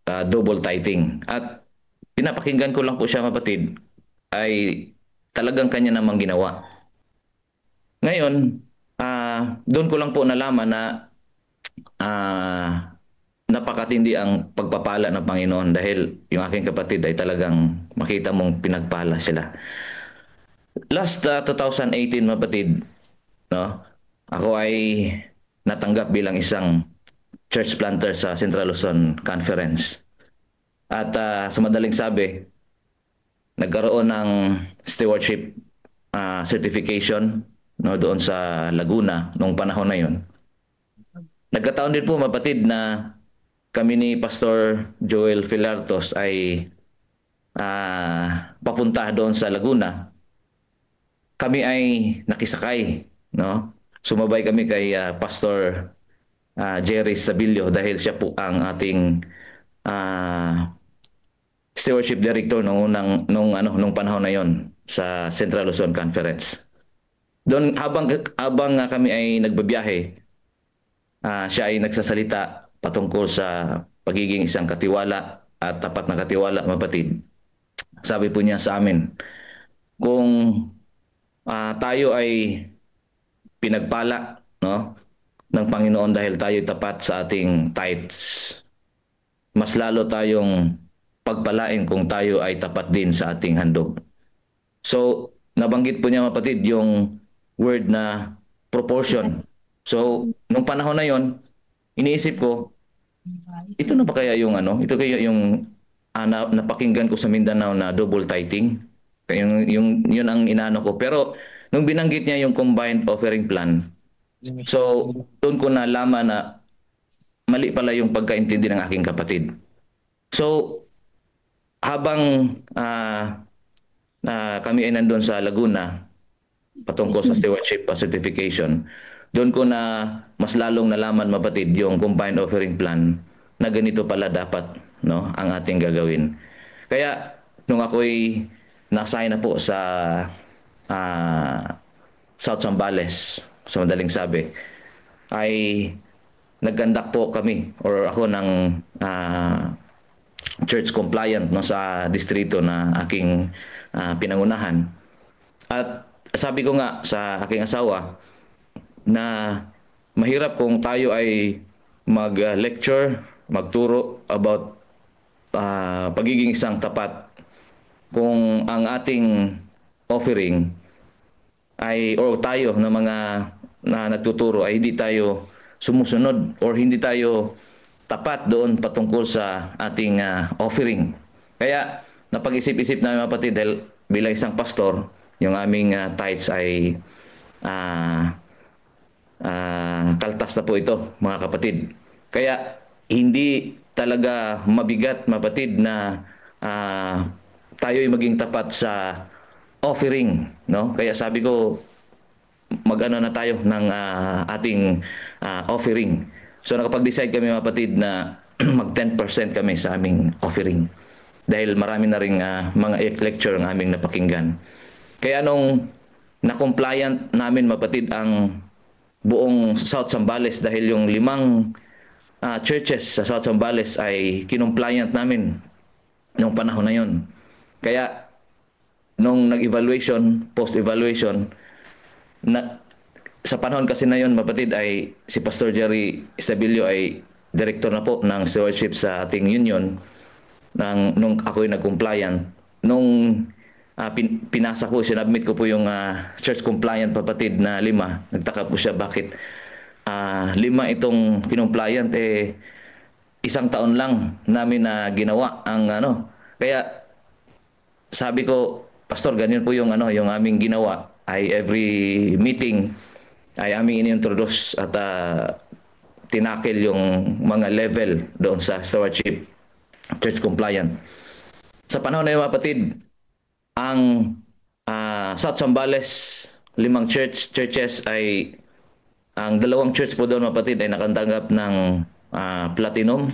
J: double tithing. At pinapakinggan ko lang po siya, kapatid, ay talagang kanya namang ginawa. Ngayon, doon ko lang po nalaman na napakatindi ang pagpapala ng Panginoon dahil yung aking kapatid ay talagang makita mong pinagpala sila. Last 2018, kapatid, no, ako ay natanggap bilang isang church planter sa Central Luzon Conference. At sa madaling sabi, nagkaroon ng stewardship certification, no, doon sa Laguna nung panahon na yon. Nagkataon din po, mapatid, na kami ni Pastor Joel Filartos ay papunta doon sa Laguna. Kami ay nakisakay, no? Sumabay kami kay Pastor Jerry Stabilio dahil siya po ang ating stewardship director nung panahon na yon sa Central Luzon Conference. Doon habang kami ay nagbabiyahe, siya ay nagsasalita patungkol sa pagiging isang katiwala at tapat na katiwala, mapatid. Sabi po niya sa amin, kung tayo ay pinagpala, no, ng Panginoon dahil tayo tapat sa ating tithes, mas lalo tayong pagpalain kung tayo ay tapat din sa ating handog. So, nabanggit po niya, mapatid, yung word na proportion. So, nung panahon na yon, iniisip ko, ito na ba kaya yung ito kaya yung napakinggan ko sa Mindanao na double tithing? Yun ang inaano ko. Pero nung binanggit niya yung combined offering plan, so doon ko nalaman na mali pala yung pagkaintindi ng aking kapatid. So habang kami ay nandun sa Laguna patungkol sa stewardship certification, doon ko na mas lalong nalaman, mapatid, yung combined offering plan na ganito pala dapat, no, ang ating gagawin. Kaya nung ako'y na-assign na po sa South Zambales, sa madaling sabi, ay nagkandak po kami or ako ng church compliant, no, sa distrito na aking pinangunahan. At sabi ko nga sa aking asawa na mahirap kung tayo ay mag-lecture, magturo about pagiging isang tapat kung ang ating offering ay, or tayo na mga na nagtuturo ay hindi tayo sumusunod or hindi tayo tapat doon patungkol sa ating offering. Kaya napag-isip-isip namin, mapatid, dahil bilang isang pastor, yung aming tithes ay kaltas na po ito, mga kapatid. Kaya hindi talaga mabigat, mapatid, na tayo ay maging tapat sa offering, no? Kaya sabi ko, mag-ano na tayo ng ating offering. So nakapag-decide kami, mapatid, na mag 10% kami sa aming offering dahil marami na ring mga lecture ang aming napakinggan. Kaya nung na-compliant namin, mapatid, ang buong South Zambales, dahil yung 5 churches sa South Zambales ay kinompliant namin nung panahon na yon. Kaya nung nag-evaluation, post-evaluation, sa panahon kasi na yon, mapatid, ay si Pastor Jerry Estabilio ay director na po ng stewardship sa ating union nung ako'y nag-compliant. Nung pinasa ko, sinabmit ko po yung church compliant, papatid, na 5. Nagtaka po siya bakit 5 itong kinompliant, isang taon lang namin na ginawa ang Kaya sabi ko, Pastor, ganyan po yung yung aming ginawa, ay every meeting ay aming ini-introduce at tinakil yung mga level doon sa stewardship church compliant. Sa panahon na yun, mapatid, ang South Zambales, 5 churches ay, ang 2 church po doon, mapatid, ay nakatanggap ng platinum,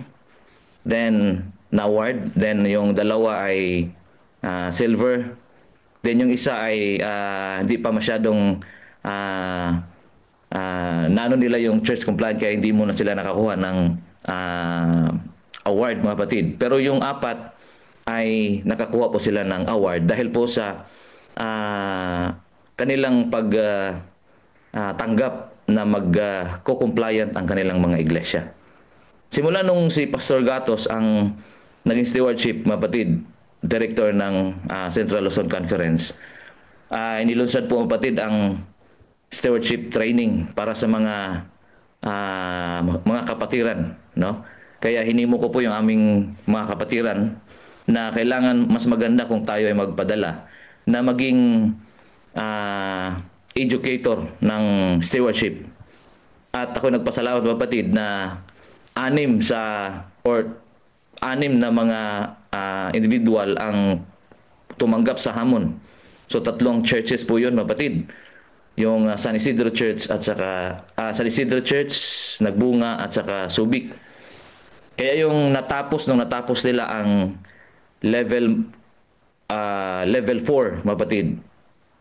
J: then na award, then yung 2 ay silver, then yung isa ay hindi pa masyadong nano nila yung church compliant, kaya hindi muna sila nakakuha ng award, mga kapatid. Pero yung 4 ay nakakuha po sila ng award dahil po sa kanilang tanggap na mag-compliant ang kanilang mga iglesia. Simula nung si Pastor Gatos ang naging stewardship, mga kapatid, director ng Central Luzon Conference, inilunsad po, mga kapatid, ang stewardship training para sa mga kapatiran, no? Kaya hinimo ko po yung aming mga kapatiran na kailangan mas maganda kung tayo ay magpadala na maging educator ng stewardship. At ako nagpasalamat kapatid na anim na mga individual ang tumanggap sa hamon. So 3 churches po 'yon, kapatid. Yung San Isidro Church at saka San Isidro Church, Nagbunga at saka Subic. Kaya yung natapos nila ang level 4, mapatid,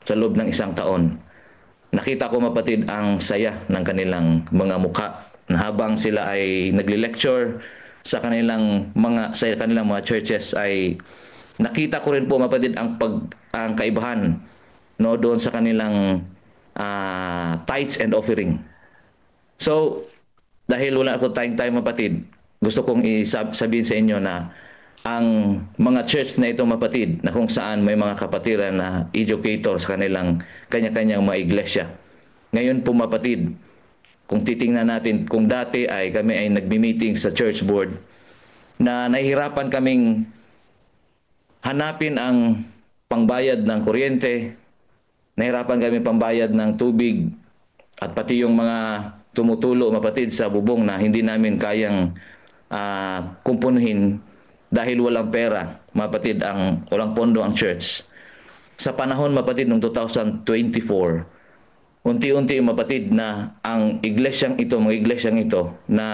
J: sa loob ng 1 taon. Nakita ko, mapatid, ang saya ng kanilang mga mukha na habang sila ay nagli-lecture sa kanilang mga churches, ay nakita ko rin po, mapatid, ang kaibahan no doon sa kanilang tithes and offering. So, dahil wala po tayong time, mapatid, gusto kong sabihin sa inyo na ang mga church na ito, mapatid, na kung saan may mga kapatiran na educator sa kanilang kanya-kanyang mga iglesia. Ngayon po, mapatid, kung titingnan natin, kung dati ay kami ay nagbi-meeting sa church board na nahihirapan kaming hanapin ang pangbayad ng kuryente, nahirapan kami pambayad ng tubig at pati yung mga tumutulo, mapatid, sa bubong na hindi namin kayang kumpunuhin dahil walang pera, mapatid, walang pondo ang church. Sa panahon, mapatid, noong 2024, unti-unti, mapatid, na ang mga iglesyang ito na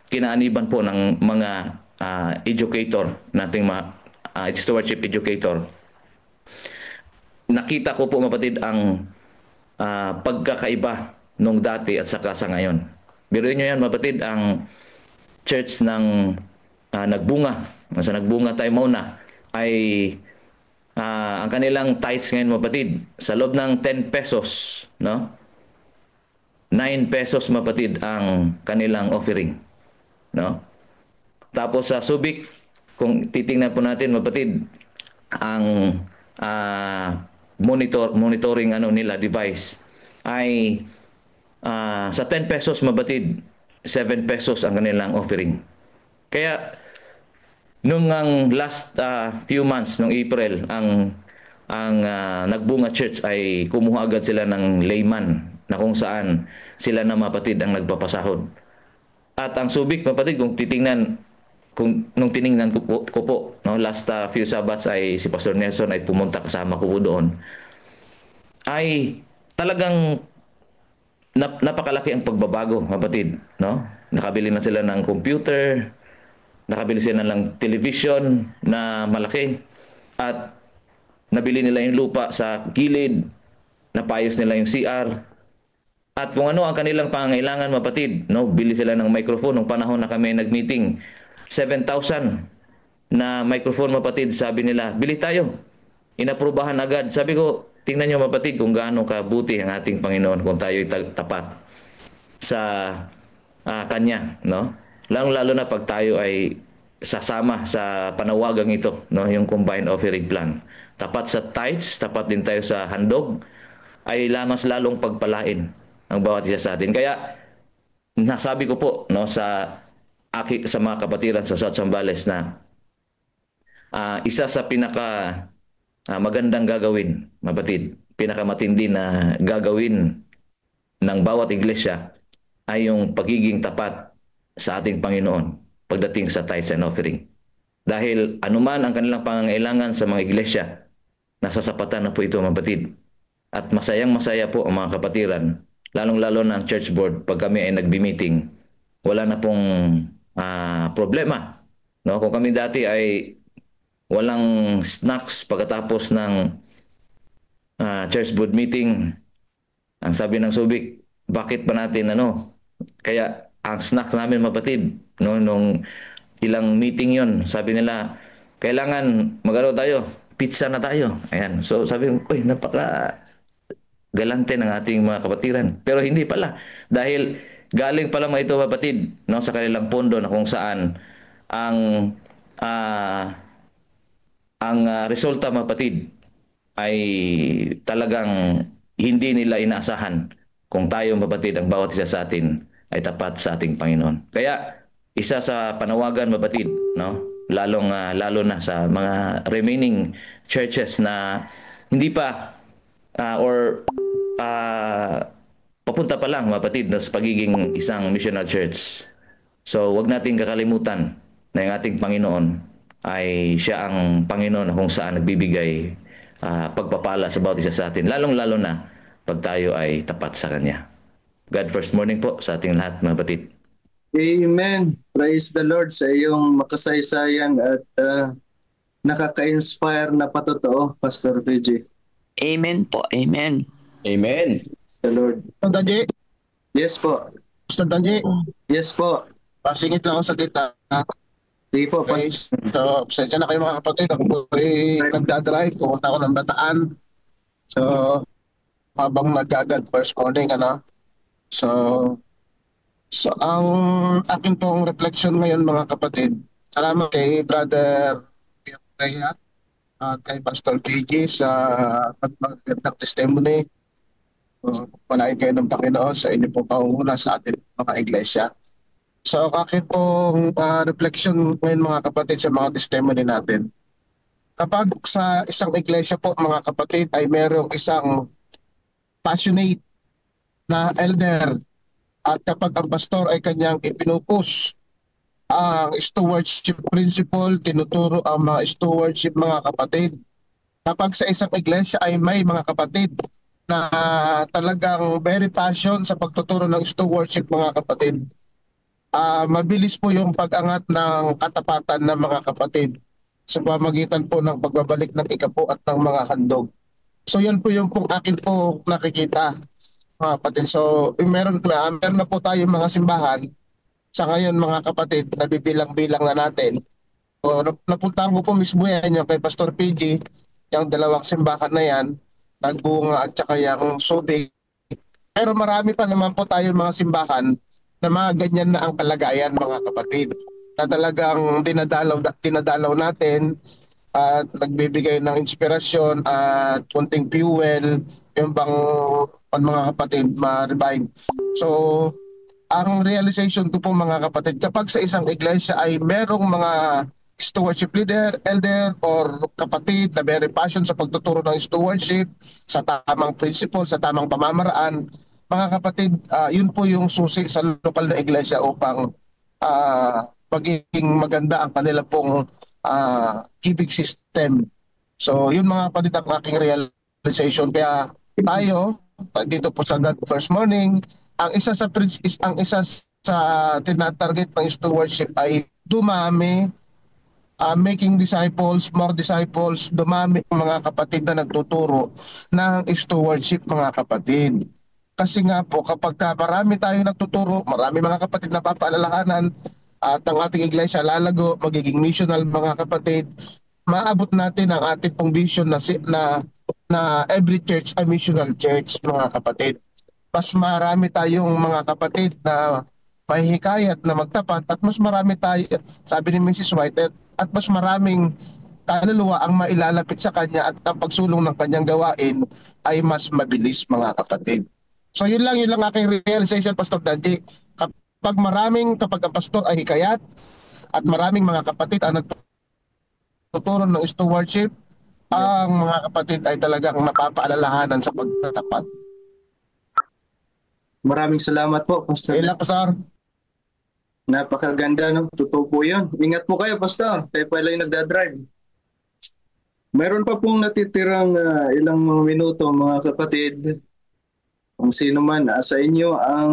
J: kinaaniban po ng mga educator, nating mga stewardship educator, nakita ko po, mapatid, ang pagkakaiba nung dati at saka sa ngayon. Biruin nyo yan, mapatid, ang church ng Nagbunga, sa Nagbunga tayo muna, ay ang kanilang tithes ngayon, mapatid, sa loob ng 10 pesos, no? 9 pesos, mapatid, ang kanilang offering, no? Tapos sa Subic, kung titingnan po natin, mapatid, ang monitoring nila device ay sa 10 pesos, mapatid, 7 pesos ang kanilang offering. Kaya nung ang last few months, nung April, ang Nagbunga Church ay kumuha agad sila ng layman na kung saan sila na, mapatid, ang nagpapasahod. At ang Subic, mapatid, kung tiningnan ko po, no, last few Sabbats ay si Pastor Nelson ay pumunta, kasama ko po doon, ay talagang napakalaki ang pagbabago, mapatid, no? Nakabili na sila ng computer, nakabili sila ng television na malaki, at nabili nila yung lupa sa gilid, napayos nila yung CR, at kung ano ang kanilang pangangailangan, mapatid, no? Bili sila ng microphone. Nung panahon na kami nag-meeting, 7,000 na microphone, mapatid, sabi nila, bili tayo. Inaprubahan agad. Sabi ko, tingnan nyo, mapatid, kung gaano kabuti ang ating Panginoon kung tayo tapat sa Kanya, no? Lalo na pag tayo ay sasama sa panawagang ito, no, yung combined offering plan. Tapat sa tithes, tapat din tayo sa handog, ay mas lalong pagpalain ang bawat isa sa atin. Kaya nasabi ko po, no, sa mga kapatiran sa South Zambales na isa sa pinaka magandang gagawin, mapatid, pinakamatindi na gagawin ng bawat iglesia ay yung pagiging tapat sa ating Panginoon pagdating sa tithes and offering. Dahil anuman ang kanilang pangangailangan sa mga iglesia, nasasapatan na po ito, mapatid. At masayang-masaya po ang mga kapatiran, lalong-lalo na ang church board, pag kami ay nagbi-meeting, wala na pong problema. No? Kung kami dati ay walang snacks pagkatapos ng church board meeting, ang sabi ng Subic, bakit pa natin Kaya ang snacks namin, mapatid, no, nung ilang meeting yon, sabi nila, kailangan tayo, pizza na tayo. Ayan. So sabi ko, napaka galante ng ating mga kapatiran. Pero hindi pala. Dahil galing pala mga ito, mapatid, no, sa kanilang pondo na kung saan ang resulta, mapatid, ay talagang hindi nila inaasahan kung tayo, mapatid, ang bawat isa sa atin ay tapat sa ating Panginoon. Kaya isa sa panawagan, mapatid, no, lalo na sa mga remaining churches na hindi pa or papunta pa lang, mga kapatid, sa pagiging isang missional church. So, wag nating kakalimutan na yung ating Panginoon ay siya ang Panginoon kung saan nagbibigay pagpapala sa bawat isa sa atin, lalong-lalo na pag tayo ay tapat sa Kanya. God first morning po sa ating lahat, mga kapatid.
B: Amen. Praise the Lord sa iyong makasaysayan at nakaka-inspire na patotoo, Pastor PG.
K: Amen po. Amen.
C: Amen.
B: The Lord.
L: Pastor Danji.
B: Yes po.
L: Pastor Danji.
B: Yes po.
L: Pasingit lang ako sa kita.
B: Sige po,
L: okay. So, pasensya na kayo mga kapatid. Ako po ay nagdadrive. Pumunta ako ng Bataan. So, habang nag-God first morning, So, ang akin pong reflection ngayon mga kapatid, salamat kay Brother Rhea at kay Pastor PG sa pagpagandang testimony. Palain kayo ng Panginoon sa inyo pong pangunguna sa ating mga iglesia. So, akin pong reflection ngayon mga kapatid sa mga testimony natin. Kapag sa isang iglesia po mga kapatid ay merong isang passionate na elder at kapag ang pastor ay kanyang ipinupus ang stewardship principle, tinuturo ang mga stewardship mga kapatid. Kapag sa isang iglesia ay may mga kapatid na talagang very passion sa pagtuturo ng stewardship mga kapatid, mabilis po yung pag-angat ng katapatan ng mga kapatid sa pamagitan po ng pagbabalik ng ikapo at ng mga handog. So yan po yung akin po nakikita. Kapatid. So, meron na po tayo mga simbahan sa ngayon mga kapatid, nabibilang-bilang na natin. So, napuntahan ko po mismo yan yung kay Pastor PG, yung dalawang simbahan na yan, Nagbunga at saka yung Subic. Pero marami pa naman po tayo mga simbahan na mga ganyan na ang kalagayan mga kapatid. Na talagang dinadalaw natin at nagbibigay ng inspirasyon at kunting fuel yung bang mga kapatid ma-revive. So, ang realization ko po mga kapatid, kapag sa isang iglesia ay merong mga stewardship leader, elder, or kapatid na very passion sa pagtuturo ng stewardship, sa tamang principle, sa tamang pamamaraan, mga kapatid, yun po yung susi sa lokal na iglesia upang magiging maganda ang kanila pong giving system. So, yun mga kapatid ang aking realization. Kaya tayo, dito po sa God First Morning, ang isa sa tinatarget ng stewardship ay dumami, making disciples, more disciples, dumami ang mga kapatid na nagtuturo ng stewardship mga kapatid. Kasi nga po, kapag marami tayong nagtuturo, marami mga kapatid na papaalalahanan at ang ating iglesia lalago, magiging missional mga kapatid, maabot natin ang ating pong vision na every church ay missional church mga kapatid. Mas marami tayong mga kapatid na mahihikayat na magtapat at mas marami tayo, sabi ni Mrs. White, at mas maraming kaluluwa ang mailalapit sa kanya at ang pagsulong ng kanyang gawain ay mas mabilis mga kapatid. So yun lang aking realization, Pastor Danji. Kapag ang pastor ay hikayat at maraming mga kapatid ang nagtuturo ng stewardship, ang mga kapatid ay talagang napapaalalahanan sa pagtatapat.
B: Maraming salamat po, Pastor.
L: Ilang, Pastor.
B: Napakaganda, no? Totoo po yun. Ingat po kayo, Pastor. Kayo pala yung nagdadrive. Mayroon pa pong natitirang ilang mga minuto, mga kapatid. Kung sino man sa inyo ang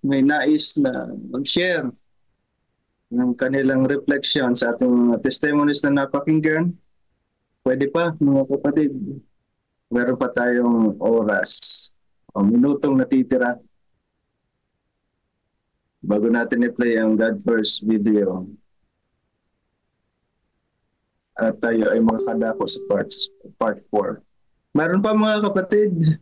B: may nais na mag-share ng kanilang reflection sa ating testimonies na napakinggan, pwede pa, mga kapatid. Meron pa tayong oras o minutong natitira bago natin i-play ang God First video. At tayo ay makakadako sa part 4. Meron pa mga kapatid.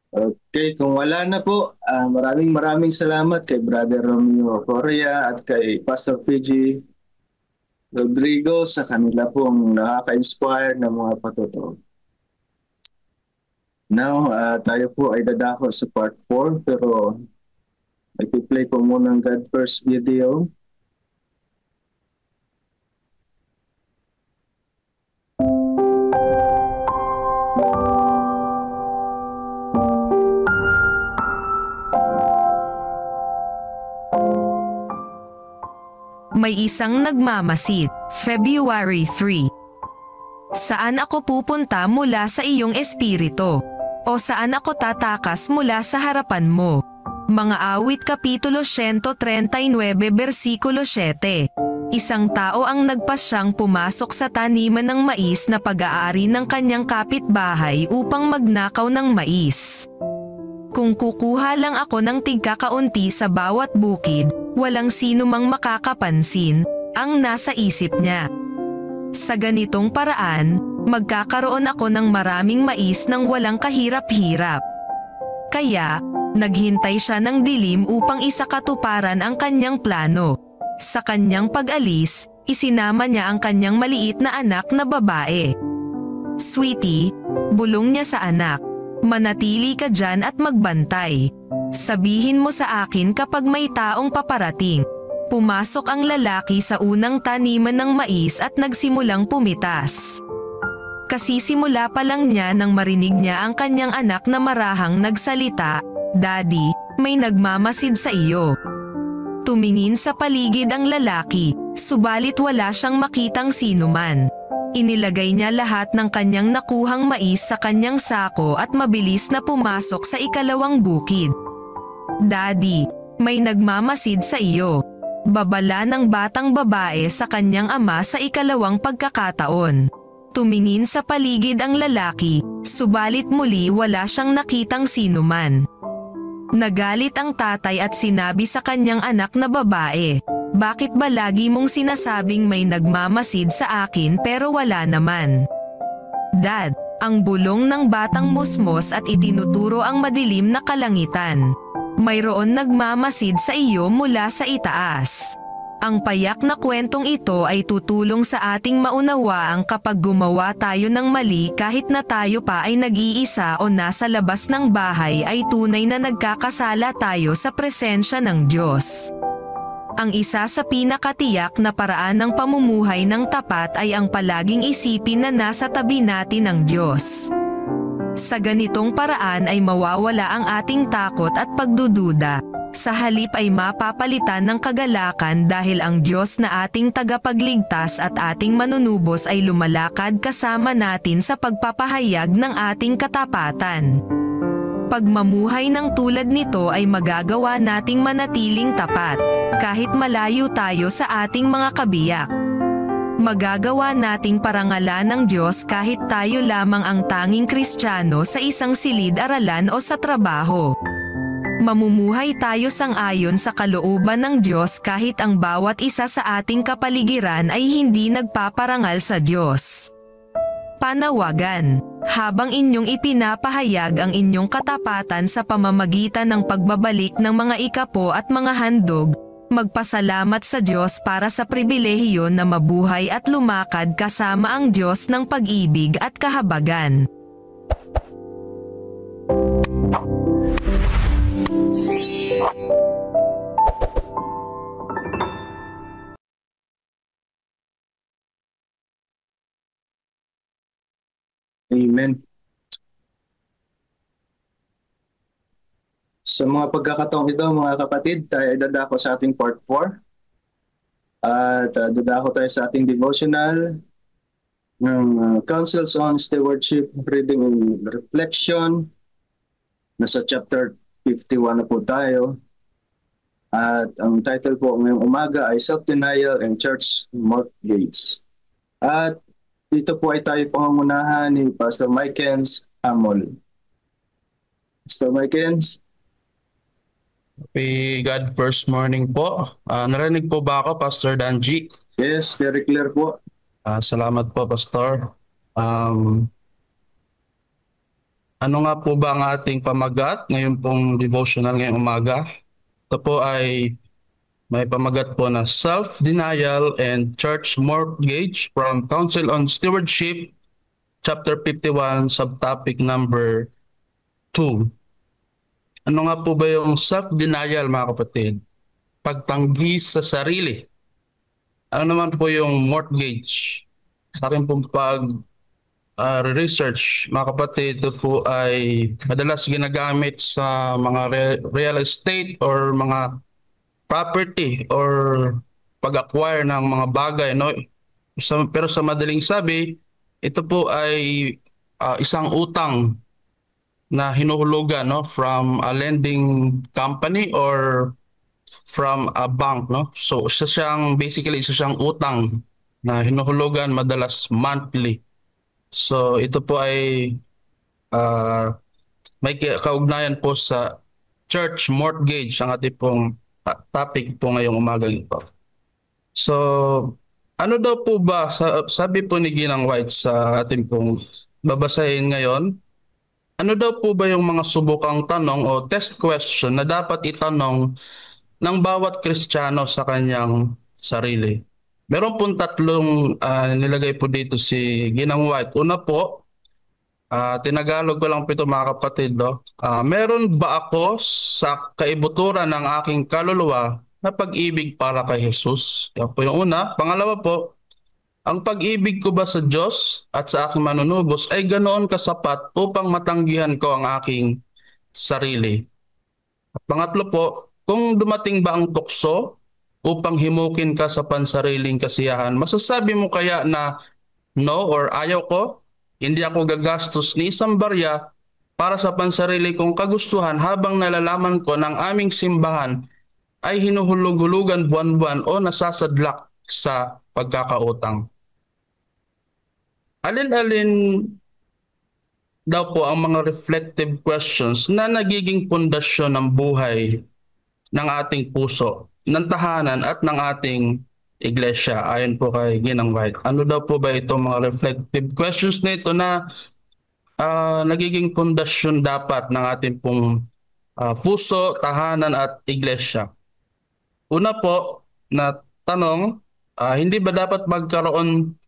B: Okay, kung wala na po, maraming salamat kay Brother Romeo Correa at kay Pastor PG Rodrigo sa kanila pong nakaka-inspire na mga patotoo. Now, tayo po ay dadako sa part 4 pero Nag-play po muna ng God First video.
M: May isang nagmamasid, February 3. Saan ako pupunta mula sa iyong espiritu? O saan ako tatakas mula sa harapan mo? Mga Awit Kapitulo 139 versikulo 7. Isang tao ang nagpasyang pumasok sa taniman ng mais na pag-aari ng kanyang kapitbahay upang magnakaw ng mais. Kung kukuha lang ako ng tigkakaunti sa bawat bukid, walang sino mang makakapansin, ang nasa isip niya. Sa ganitong paraan, magkakaroon ako ng maraming mais nang walang kahirap-hirap. Kaya, naghintay siya ng dilim upang isakatuparan ang kanyang plano. Sa kanyang pag-alis, isinama niya ang kanyang maliit na anak na babae. "Sweetie," bulong niya sa anak, "manatili ka dyan at magbantay. Sabihin mo sa akin kapag may taong paparating." Pumasok ang lalaki sa unang taniman ng mais at nagsimulang pumitas. Kasisimula pa lang niya nang marinig niya ang kanyang anak na marahang nagsalita, "Daddy, may nagmamasid sa iyo." Tumingin sa paligid ang lalaki, subalit wala siyang makitang sinuman. Inilagay niya lahat ng kanyang nakuhang mais sa kanyang sako at mabilis na pumasok sa ikalawang bukid. "Daddy, may nagmamasid sa iyo." Babala ng batang babae sa kanyang ama sa ikalawang pagkakataon. Tumingin sa paligid ang lalaki, subalit muli wala siyang nakitang sinuman. Nagalit ang tatay at sinabi sa kanyang anak na babae, "Bakit ba lagi mong sinasabing may nagmamasid sa akin pero wala naman?" "Dad," ang bulong ng batang musmos at itinuturo ang madilim na kalangitan. "Mayroon nagmamasid sa iyo mula sa itaas." Ang payak na kwentong ito ay tutulong sa ating maunawaang kapag gumawa tayo ng mali kahit na tayo pa ay nag-iisa o nasa labas ng bahay ay tunay na nagkakasala tayo sa presensya ng Diyos. Ang isa sa pinakatiyak na paraan ng pamumuhay ng tapat ay ang palaging isipin na nasa tabi natin ang Diyos. Sa ganitong paraan ay mawawala ang ating takot at pagdududa. Sa halip ay mapapalitan ng kagalakan dahil ang Diyos na ating tagapagligtas at ating manunubos ay lumalakad kasama natin sa pagpapahayag ng ating katapatan. Pagmamuhay ng tulad nito ay magagawa nating manatiling tapat, kahit malayo tayo sa ating mga kabiyak. Magagawa nating parangalan ng Diyos kahit tayo lamang ang tanging Kristiyano sa isang silid-aralan o sa trabaho. Mamumuhay tayo sang-ayon sa kalooban ng Diyos kahit ang bawat isa sa ating kapaligiran ay hindi nagpaparangal sa Diyos. Panawagan. Habang inyong ipinapahayag ang inyong katapatan sa pamamagitan ng pagbabalik ng mga ikapo at mga handog, magpasalamat sa Diyos para sa pribilehiyo na mabuhay at lumakad kasama ang Diyos ng pag-ibig at kahabagan.
B: Amen. Sa mga pagkakataong ito, mga kapatid, tayo ay dadako sa ating part 4. At dadako tayo sa ating devotional ng Counsels on Stewardship, Reading and Reflection. Nasa chapter 51 na po tayo. At ang title po ngayong umaga ay Self-Denial and Church Mortgage. At dito po ay tayo pangungunahan ni Pastor Mykens Amol. Pastor Mykens.
G: Happy God first morning po. Narinig po ba ako, Pastor Danji?
B: Yes, very clear po.
G: Salamat po, Pastor. Ano nga po ba ang ating pamagat ngayon pong devotional ngayong umaga? Ito po ay may pamagat po na Self-Denial and Church Mortgage from Counsel on Stewardship, Chapter 51, subtopic number 2. Ano nga po ba yung self-denial, mga kapatid? Pagtanggi sa sarili. Ano naman po yung mortgage? Sa akin pong research, mga kapatid, ito po ay madalas ginagamit sa mga real estate or mga property or pag-acquire ng mga bagay, no? Pero sa madaling sabi, ito po ay isang utang na hinuhulugan, no, from a lending company or from a bank, no? So isa siyang utang na hinuhulugan madalas monthly. So ito po ay may kaugnayan po sa church mortgage, ang ating pong topic po ngayong umagang ito. So ano daw po ba, sabi po ni Ginang White sa ating pong babasahin ngayon, ano daw po ba yung mga subukang tanong o test question na dapat itanong ng bawat Kristiyano sa kanyang sarili? Meron pong tatlong nilagay po dito si Ginang White. Una po, tinagalog ko lang po ito, mga kapatid. Meron ba ako sa kaibuturan ng aking kaluluwa na pag-ibig para kay Jesus? Yan po yung una. Pangalawa po, ang pag-ibig ko ba sa Diyos at sa aking manunubos ay ganoon kasapat upang matanggihan ko ang aking sarili? At pangatlo po, kung dumating ba ang tukso upang himukin ka sa pansariling kasiyahan, masasabi mo kaya na no or ayaw ko? Hindi ako gagastos ni isang barya para sa pansarili kong kagustuhan habang nalalaman ko ng aming simbahan ay hinuhulug-hulugan buwan-buwan o nasasadlak sa pagkakautang. Alin-alin daw po ang mga reflective questions na nagiging pundasyon ng buhay ng ating puso, ng tahanan at ng ating iglesia, ayon po kay Ginang White? Ano daw po ba itong mga reflective questions na ito na nagiging pundasyon dapat ng ating pong puso, tahanan at iglesia? Una po na tanong, hindi ba dapat magkaroon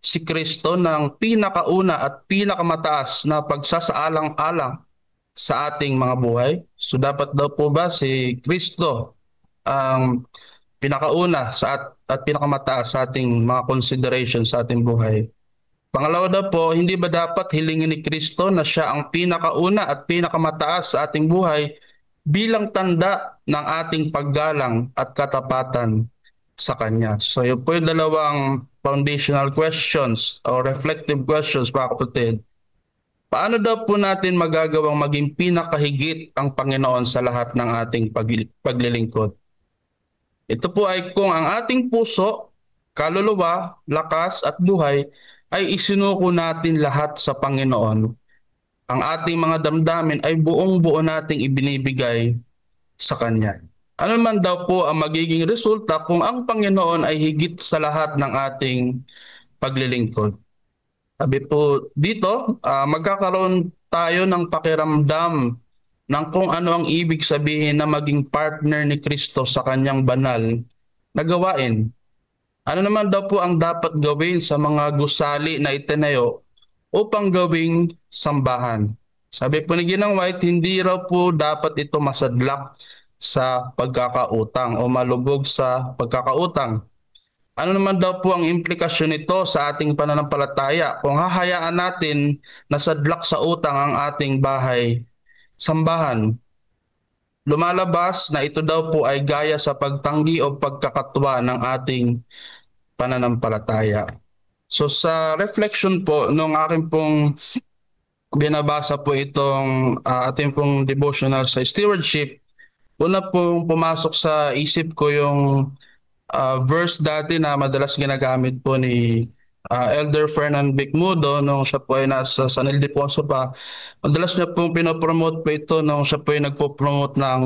G: si Kristo ng pinakauna at pinakamataas na pagsasaalang-alang sa ating mga buhay? So dapat daw po ba si Kristo ang pinakauna at pinakamataas sa ating mga consideration sa ating buhay? Pangalawa daw po, hindi ba dapat hilingin ni Kristo na siya ang pinakauna at pinakamataas sa ating buhay bilang tanda ng ating paggalang at katapatan sa Kanya? So yun po yung dalawang foundational questions o reflective questions, mga kapatid. Paano daw po natin magagawang maging pinakahigit ang Panginoon sa lahat ng ating paglilingkod? Ito po ay kung ang ating puso, kaluluwa, lakas at buhay ay isinuko natin lahat sa Panginoon. Ang ating mga damdamin ay buong-buo nating ibinibigay sa Kanya. Ano man daw po ang magiging resulta kung ang Panginoon ay higit sa lahat ng ating paglilingkod? Sabi po dito, magkakaroon tayo ng pakiramdam ng kung ano ang ibig sabihin na maging partner ni Kristo sa Kanyang banal na gawain. Ano naman daw po ang dapat gawin sa mga gusali na itinayo upang gawing sambahan? Sabi po ni Ginang White, hindi raw po dapat ito masadlak sa pagkakautang o malubog sa pagkakautang. Ano naman daw po ang implikasyon nito sa ating pananampalataya kung hahayaan natin na sadlak sa utang ang ating bahay, sambahan? Lumalabas na ito daw po ay gaya sa pagtanggi o pagkakatwa ng ating pananampalataya. So sa reflection po, nung aking pong binabasa po itong ating pong devotional sa stewardship, una pong pumasok sa isip ko yung verse dati na madalas ginagamit po ni Elder Fernan Bicmudo nung siya po ay nasa San Ildefonso pa. Madalas niya pong pinopromote po ito nung siya po ay nagpo-promote ng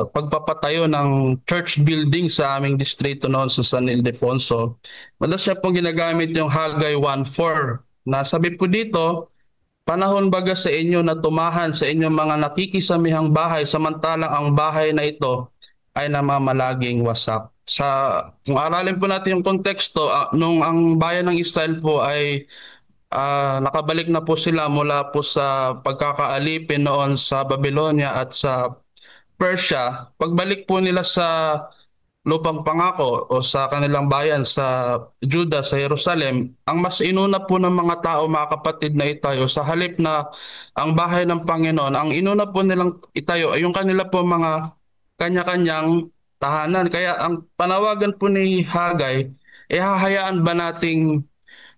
G: pagpapatayo ng church building sa aming distrito noon sa San Ildefonso. Madalas niya pong ginagamit yung Haggai 1:4 na sabi po dito, panahon baga sa inyo na tumahan sa inyong mga nakikisamihang bahay samantalang ang bahay na ito ay namamalaging wasak. Kung aralin po natin yung konteksto, nung ang bayan ng Israel po ay nakabalik na po sila mula po sa pagkakaalipin noon sa Babylonia at sa Persia. Pagbalik po nila sa lupang pangako o sa kanilang bayan sa Juda, sa Jerusalem, ang mas inuna po ng mga tao, mga kapatid, na itayo sa halip na ang bahay ng Panginoon, ang inuna po nilang itayo ay yung kanila po mga kanya-kanyang tahanan. Kaya ang panawagan po ni Hagay, hahayaan ba nating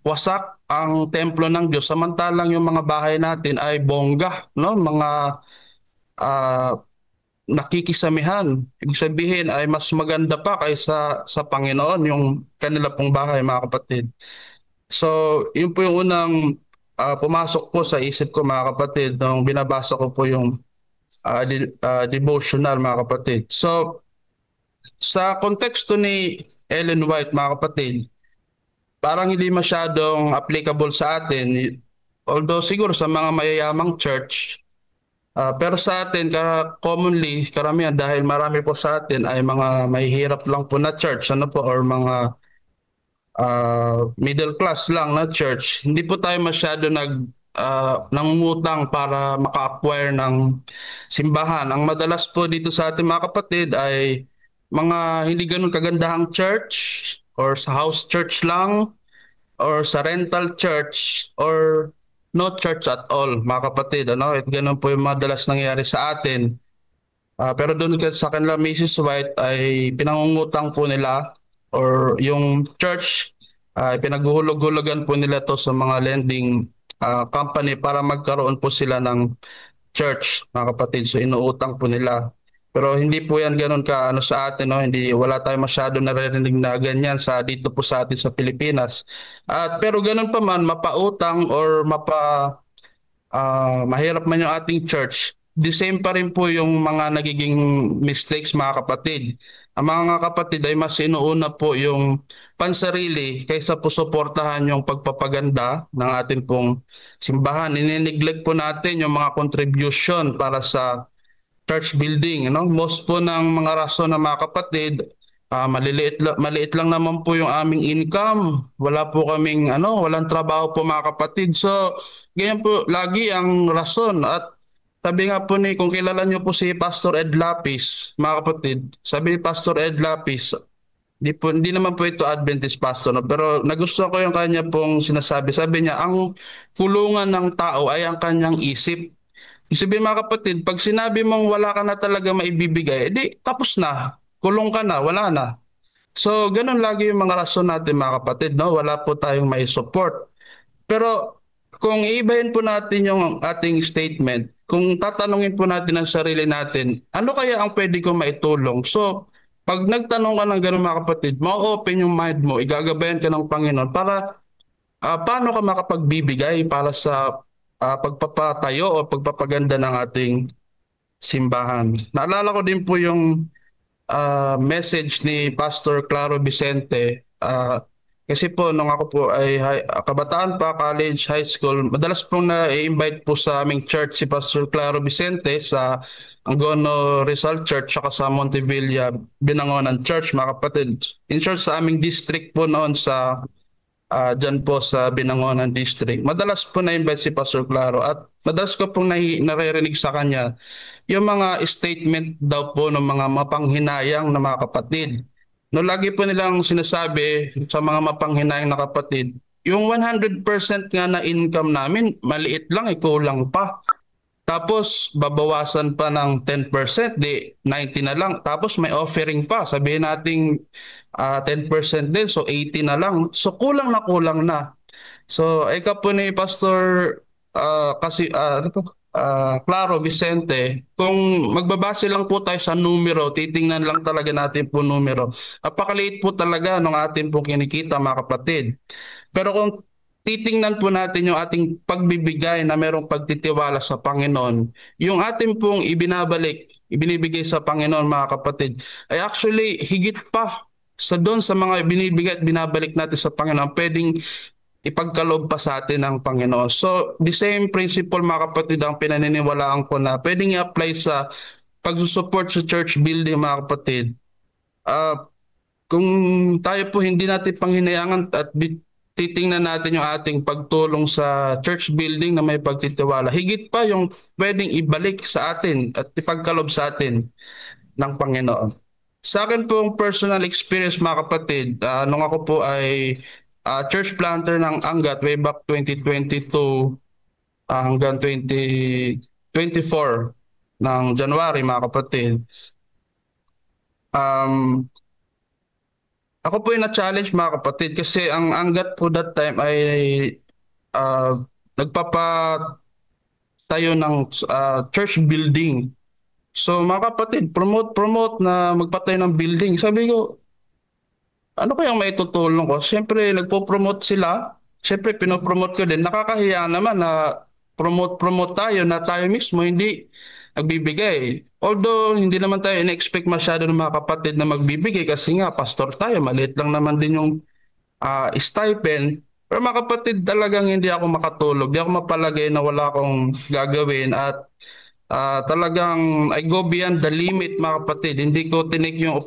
G: wasak ang templo ng Diyos samantalang yung mga bahay natin ay bongga, no? Mga nakikisamihan. Ibig sabihin ay mas maganda pa kaysa sa Panginoon yung kanila pong bahay, mga kapatid. So, yun po yung unang pumasok po sa isip ko, mga kapatid, nung binabasa ko po yung devotional, mga kapatid. So, sa konteksto ni Ellen White, mga kapatid, parang hindi masyadong applicable sa atin. Although siguro sa mga mayayamang church, pero sa atin, commonly, karamihan, dahil marami po sa atin ay mga mahihirap lang po na church, ano po, or mga middle class lang na church, hindi po tayo masyado nangungutang para maka-acquire ng simbahan. Ang madalas po dito sa ating mga kapatid ay mga hindi ganun kagandahang church, or sa house church lang, or sa rental church, or no church at all, mga kapatid. At ganun po yung madalas nangyayari sa atin. Pero doon sa kanila, Mrs. White, ay pinangungutang po nila, or yung church, pinaghuhulog-hulugan po nila to sa mga lending company para magkaroon po sila ng church, mga kapatid. So inuutang po nila. Pero hindi po yan ganun ka sa atin, no? Wala tayo masyado naririnig na ganyan dito po sa atin sa Pilipinas. Pero ganun pa man, mapautang or mahirap man yung ating church, the same pa rin po yung mga nagiging mistakes, mga kapatid. Ang mga kapatid ay mas inuuna po yung pansarili kaysa po suportahan yung pagpapaganda ng ating pong simbahan. Inineglect po natin yung mga contribution para sa church building. Most po ng mga rason ng mga kapatid, maliit lang naman po yung aming income. Wala po kaming walang trabaho po, mga kapatid. So, ganyan po lagi ang rason. At sabi nga po kung kilala niyo po si Pastor Ed Lapis, mga kapatid, sabi ni Pastor Ed Lapis, hindi naman po ito Adventist pastor, pero nagustuhan ko yung kanya pong sinasabi. Sabi niya, ang kulungan ng tao ay ang kanyang isip. Sabihin, mga kapatid, pag sinabi mong wala ka na talaga maibibigay, edi tapos na, kulong ka na, wala na. So, ganun lagi yung mga rason natin, mga kapatid, no? Wala po tayong may support. Pero kung iibahin po natin yung ating statement, kung tatanungin po natin ang sarili natin, ano kaya ang pwede kong maitulong? So, pag nagtanong ka ng ganun, mga kapatid, ma-open yung mind mo, igagabayan ka ng Panginoon para paano ka makapagbibigay para sa pagpapatayo o pagpapaganda ng ating simbahan. Naalala ko din po yung message ni Pastor Claro Vicente. Kasi po nung ako po ay kabataan pa, college, high school, madalas pong na-invite po sa aming church si Pastor Claro Vicente sa Angono Rizal Church saka sa Montevilla Binangonan Church, mga kapatid. In short, sa aming district po noon sa dyan po sa Binangonan District. Madalas po na-invite si Pastor Claro at madalas ko pong naririnig sa kanya yung mga statement daw po ng mga mapanghinayang na mga kapatid. No, lagi po nilang sinasabi sa mga mapanghinayang na kapatid, yung 100% nga na income namin, maliit lang, kulang pa. Tapos babawasan pa ng 10%, di 90 na lang. Tapos may offering pa, sabihin natin 10% din, so 80 na lang. So kulang na. So ika po ni Pastor Claro Vicente, kung magbabase lang po tayo sa numero, titingnan lang talaga natin po numero. Napakaliit po talaga ng ating po kinikita, mga kapatid. Pero kung titingnan po natin yung ating pagbibigay na merong pagtitiwala sa Panginoon, yung ating pong ibinibigay sa Panginoon, mga kapatid, ay actually higit pa doon sa mga ibinibigay at binabalik natin sa Panginoon, pwedeng ipagkaloob pa sa atin ng Panginoon. So, the same principle, mga kapatid, ang pinaniniwalaan ko na pwedeng i-apply sa pagsusupport sa church building, mga kapatid. Kung tayo po hindi natin panghinayangan at titingnan natin yung ating pagtulong sa church building na may pagtitiwala. Higit pa yung pwedeng ibalik sa atin at ipagkalob sa atin ng Panginoon. Sa akin pong personal experience mga kapatid, nung ako po ay church planter ng Angat way back 2022 hanggang 2024 ng January mga kapatid. Ako po yung na-challenge mga kapatid kasi ang Angat po that time ay nagpapatayo ng church building. So mga kapatid, promote na magpatayo ng building. Sabi ko, ano kayang maitutulong ko? Siyempre nagpo-promote sila. Siyempre pinopromote ko din. Nakakahiya naman na promote tayo na tayo mismo hindi nagbibigay. Although hindi naman tayo in-expect masyado ng mga kapatid na magbibigay kasi nga pastor tayo, maliit lang naman din yung stipend. Pero mga kapatid, talagang hindi ako makatulog. Hindi ako mapalagay na wala akong gagawin at talagang I go beyond the limit mga kapatid. Hindi ko tinik yung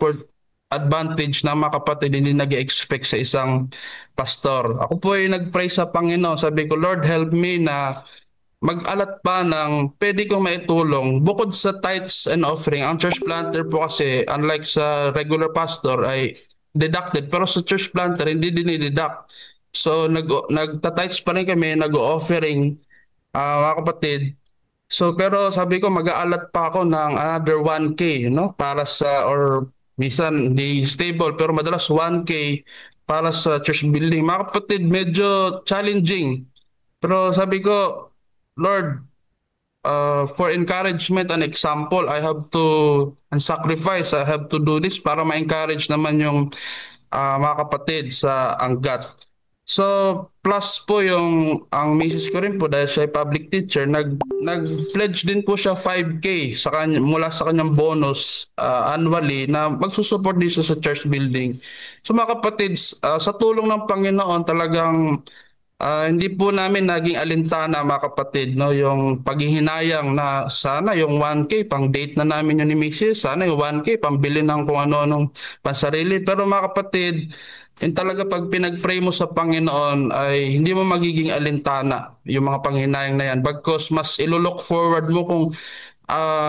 G: advantage na mga kapatid hindi nag-expect sa isang pastor. Ako po ay nag-pray sa Panginoon. Sabi ko, Lord, help me na mag-alat pa ng pwede kong maitulong bukod sa tithes and offering. Ang church planter po kasi unlike sa regular pastor ay deducted, pero sa church planter hindi dinideduct. So nagta-tithes pa rin kami, nag-offering mga kapatid. So pero sabi ko mag-aalat pa ako ng another 1K para sa, or minsan hindi stable pero madalas 1K para sa church building. Mga kapatid, medyo challenging. Pero sabi ko, Lord, for encouragement and example, I have to and sacrifice, I have to do this para ma-encourage naman yung mga kapatid sa Angat. So, plus po ang misis ko rin po dahil siya ay public teacher, nag-pledge din po siya 5K mula sa kanyang bonus annually na magsusupport din siya sa church building. So mga kapatid, sa tulong ng Panginoon talagang hindi po namin naging alintana mga kapatid, yung paghihinayang na sana yung 1K pang date na namin yun ni Mrs. Sana yung 1K pambili ng kung ano-anong pansarili. Pero mga kapatid, yung talaga pag pinag-pray mo sa Panginoon ay hindi mo magiging alintana yung mga panghinayang na yan. Bagkus mas ilo-look forward mo kung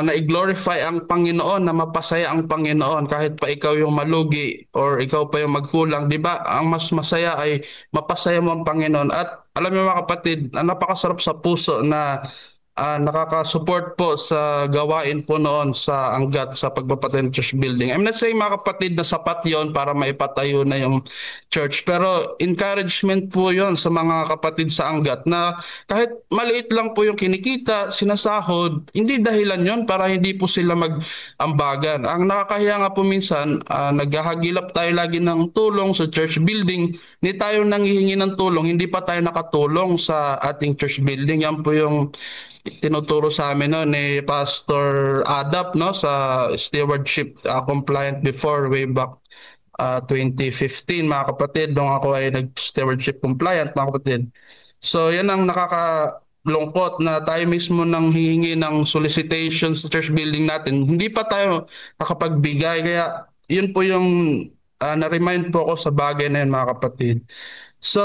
G: na-glorify ang Panginoon, na mapasaya ang Panginoon kahit pa ikaw yung malugi or ikaw pa yung magkulang, di ba? Ang mas masaya ay mapasaya mo ang Panginoon. At alam niyo mga kapatid, napakasarap sa puso na nakaka-support po sa gawain po noon sa Angat sa pagpapatayo ng church building. I'm not saying mga kapatid na sapat yon para maipatayo na yung church, pero encouragement po yon sa mga kapatid sa Angat na kahit maliit lang po yung kinikita, sinasahod, hindi dahilan yon para hindi po sila mag-ambagan. Ang nakakahiya nga po minsan, naghahagilap tayo lagi ng tulong sa church building, hindi tayo nanghihingi ng tulong, hindi pa tayo nakatulong sa ating church building. Yan po yung tinuturo sa amin ni Pastor Adap sa stewardship compliant before way back 2015 mga kapatid, nung ako ay nag-stewardship compliant mga kapatid. So yan ang nakakalungkot na tayo mismo nang hihingi ng solicitation sa church building natin, hindi pa tayo nakapagbigay. Kaya yun po yung na-remind po ako sa bagay na yun mga kapatid. So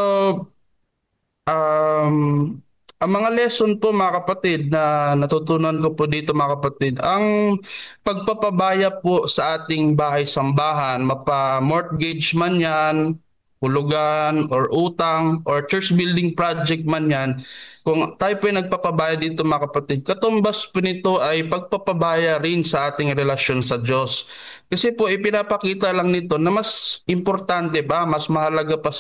G: ang mga lesson po mga kapatid na natutunan ko po dito mga kapatid, ang pagpapabaya po sa ating bahay-sambahan, mapa-mortgage man yan, hulugan or utang or church building project man yan, kung tayo po ay nagpapabaya dito mga kapatid, katumbas po nito ay pagpapabaya rin sa ating relasyon sa Diyos. Kasi po ipinapakita lang nito na mas importante ba, mas mahalaga pa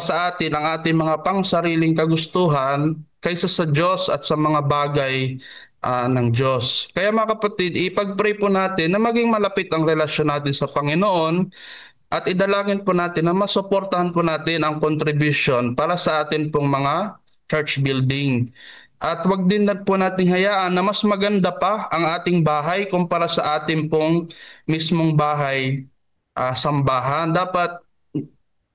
G: sa atin ang ating mga pangsariling kagustuhan kaysa sa Diyos at sa mga bagay ng Diyos. Kaya mga kapatid, ipag-pray po natin na maging malapit ang relasyon natin sa Panginoon at idalangin po natin na masuportahan po natin ang contribution para sa atin pong mga church building. At wag din na po natin hayaan na mas maganda pa ang ating bahay kumpara sa ating pong mismong bahay sambahan. Dapat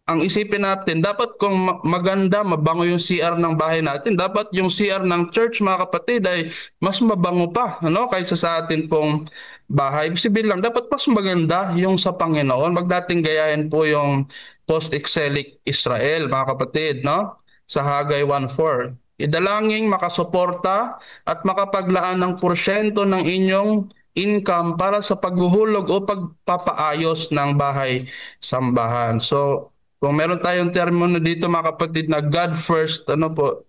G: ang isipin natin, dapat kung maganda, mabango yung CR ng bahay natin, dapat yung CR ng church mga kapatid ay mas mabango pa kaysa sa atin pong bahay. Ibig sabihin lang, dapat mas maganda yung sa Panginoon. Wag nating gayahin po yung post-exilic Israel, mga kapatid, no? Sa Hagay 1:4. Idalangin makasuporta at makapaglaan ng porsyento ng inyong income para sa paghuhulog o pagpapaayos ng bahay sambahan. So, kung meron tayong termino dito mga kapatid na God first,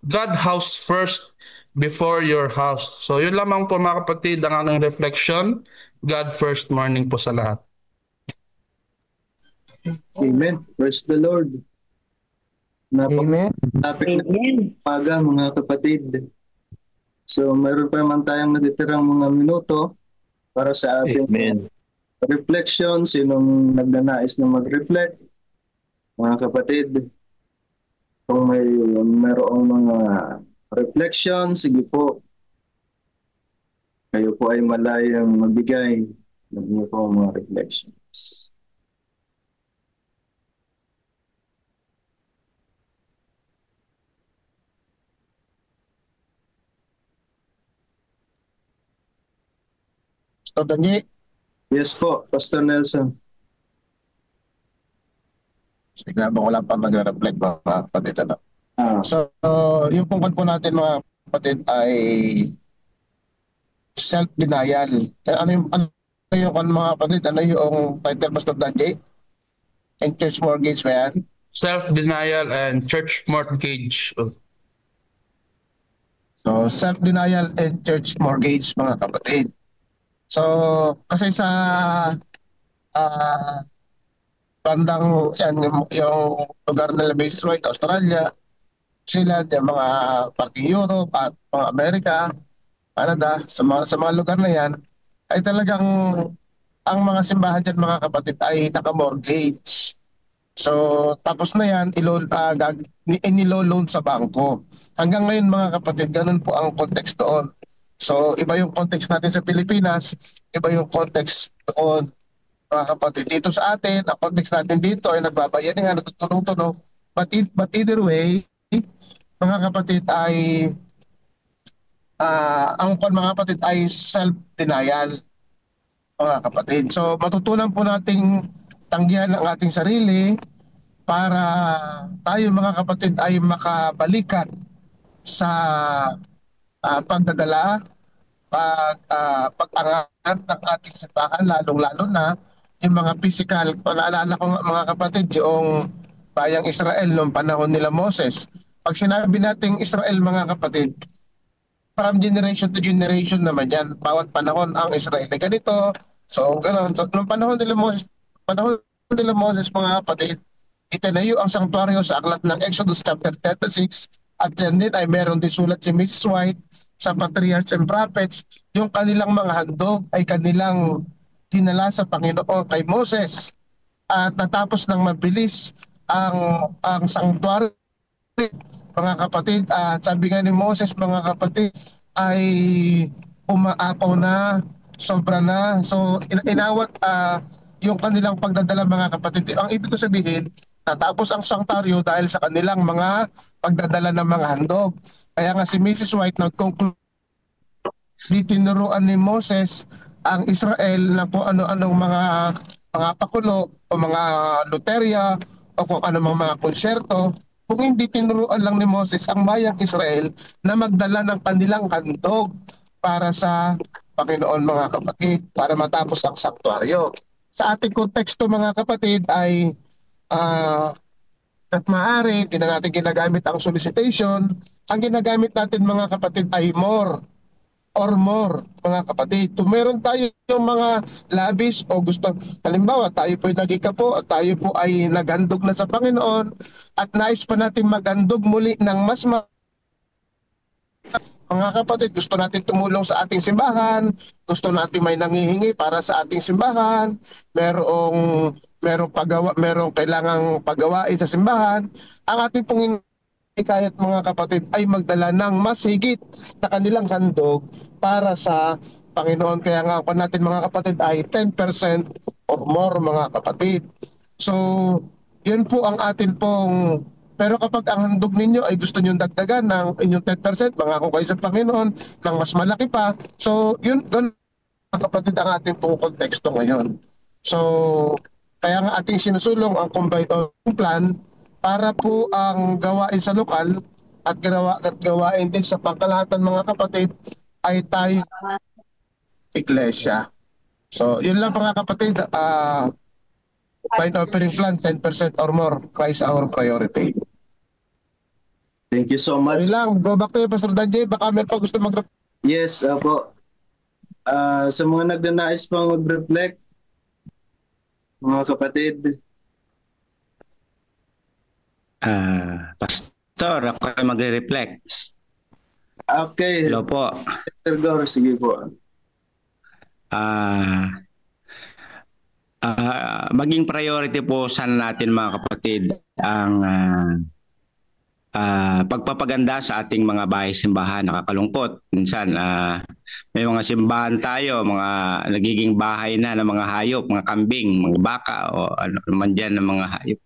G: God house first before your house. So, yun lamang po mga kapatid ang aking reflection. God first morning po sa lahat.
B: Amen. Praise the Lord.
I: Amen.
B: Topic na umaga mga kapatid. So mayroon pa naman tayong natitirang mga minuto para sa ating reflection. Sinong nagnanais na mag-reflect? Mga kapatid, kung mayroong mga reflection, sige po. Kayo po ay malayang magbigay ng inyong mga reflections.
L: Pastor Danji?
B: Yes po, Pastor Nelson.
L: Sige nga ba wala pa nag-reflect mga kapatid? So, yung pungkan po natin mga kapatid ay self-denial. Ano yung mga kapatid? Ano yung title, Pastor Danji? And church mortgage ba yan?
G: Self-denial and church mortgage.
L: So, self-denial and church mortgage mga kapatid. So, kasi sa bandang yan, yung lugar na Basis White, Australia, sila, yung mga parting Europe at mga Amerika, Canada, sa mga lugar na yan, ay talagang ang mga simbahan dyan mga kapatid ay naka-mortgage. So, tapos na yan, inilo-loan sa bangko. Hanggang ngayon mga kapatid, ganun po ang context doon. So, iba yung context natin sa Pilipinas, iba yung context doon, mga kapatid. Dito sa atin, ang context natin dito ay nagbabayanihan, nagtutulong-tulong. But either way, mga kapatid ay, ang mga kapatid ay self-denial, mga kapatid. So, matutunan po nating tanggihan ang ating sarili para tayo mga kapatid ay makabalikan sa pagdadala, pag-angat ng ating simbahan, lalong-lalo na yung mga physical. Naalala ko mga kapatid, yung bayang Israel noong panahon nila Moses. Pag sinabi nating Israel mga kapatid, from generation to generation naman yan. Bawat panahon ang Israel ay ganito. So, gano'n. So, noong panahon nila Moses mga kapatid, itinayo ang sanktuaryo sa aklat ng Exodus chapter 36. At yan din ay meron din sulat si Mrs. White sa Patriarchs and Prophets, yung kanilang mga handog ay kanilang dinala sa Panginoon kay Moses. At natapos ng mabilis ang sanktuaryo, mga kapatid, at sabi nga ni Moses mga kapatid ay umaapaw na, sobra na. So inawat yung kanilang pagdadala mga kapatid. Ang ibig ko sabihin, natapos ang sanktuaryo dahil sa kanilang mga pagdadala ng mga handog. Kaya nga si Mrs. White nag-conclude, tinuruan ni Moses ang Israel na kung ano-anong mga pakulo o mga luterya o kung anong mga konsyerto, kung hindi tinuruan lang ni Moses ang bayang Israel na magdala ng kanilang handog para sa Panginoon mga kapatid, para matapos ang sanktuaryo. Sa ating konteksto mga kapatid ay at maaari, hindi na natin ginagamit ang solicitation. Ang ginagamit natin mga kapatid ay more or more mga kapatid. Kung meron tayo yung mga labis o gusto, halimbawa tayo po ay nag-ikapo at tayo po ay nagandog na sa Panginoon at nais pa natin magandog muli ng mas mga kapatid, gusto natin tumulong sa ating simbahan, gusto natin may nangihingi para sa ating simbahan, merong kailangang pagawain sa simbahan, ang ating pong kahit mga kapatid ay magdala ng mas higit na kanilang handog para sa Panginoon. Kaya nga po natin mga kapatid ay 10% or more mga kapatid. So, yun po ang atin pong. Pero kapag ang handog ninyo ay gusto nyo dagdagan ng inyong 10%, mangako kayo sa Panginoon ng mas malaki pa. So, yun mga kapatid ang ating pong konteksto ngayon. So, Kaya nga ating sinusulong ang combined operating plan para po ang gawain sa lokal at gawain din sa pangkalahatan mga kapatid ay tayo iglesia. So, yun lang mga kapatid. Combined operating plan, 10% or more. Christ our priority.
B: Thank you so much.
L: Yun lang. Go back to you, Pastor Danjay. Baka meron pa gusto mag-
B: Yes, po. Sa mga nagnanais pang mag-reflect, mga kapatid.
N: Pastor, ako ay magre-reflect.
B: Okay.
N: Hello po.
B: Mr. Gor, sige po.
N: Maging priority po sana natin mga kapatid ang pagpapaganda sa ating mga bahay-simbahan. Nakakalungkot. Minsan, may mga simbahan tayo, mga nagiging bahay na ng mga hayop, mga kambing, mga baka, o ano man dyan ng mga hayop.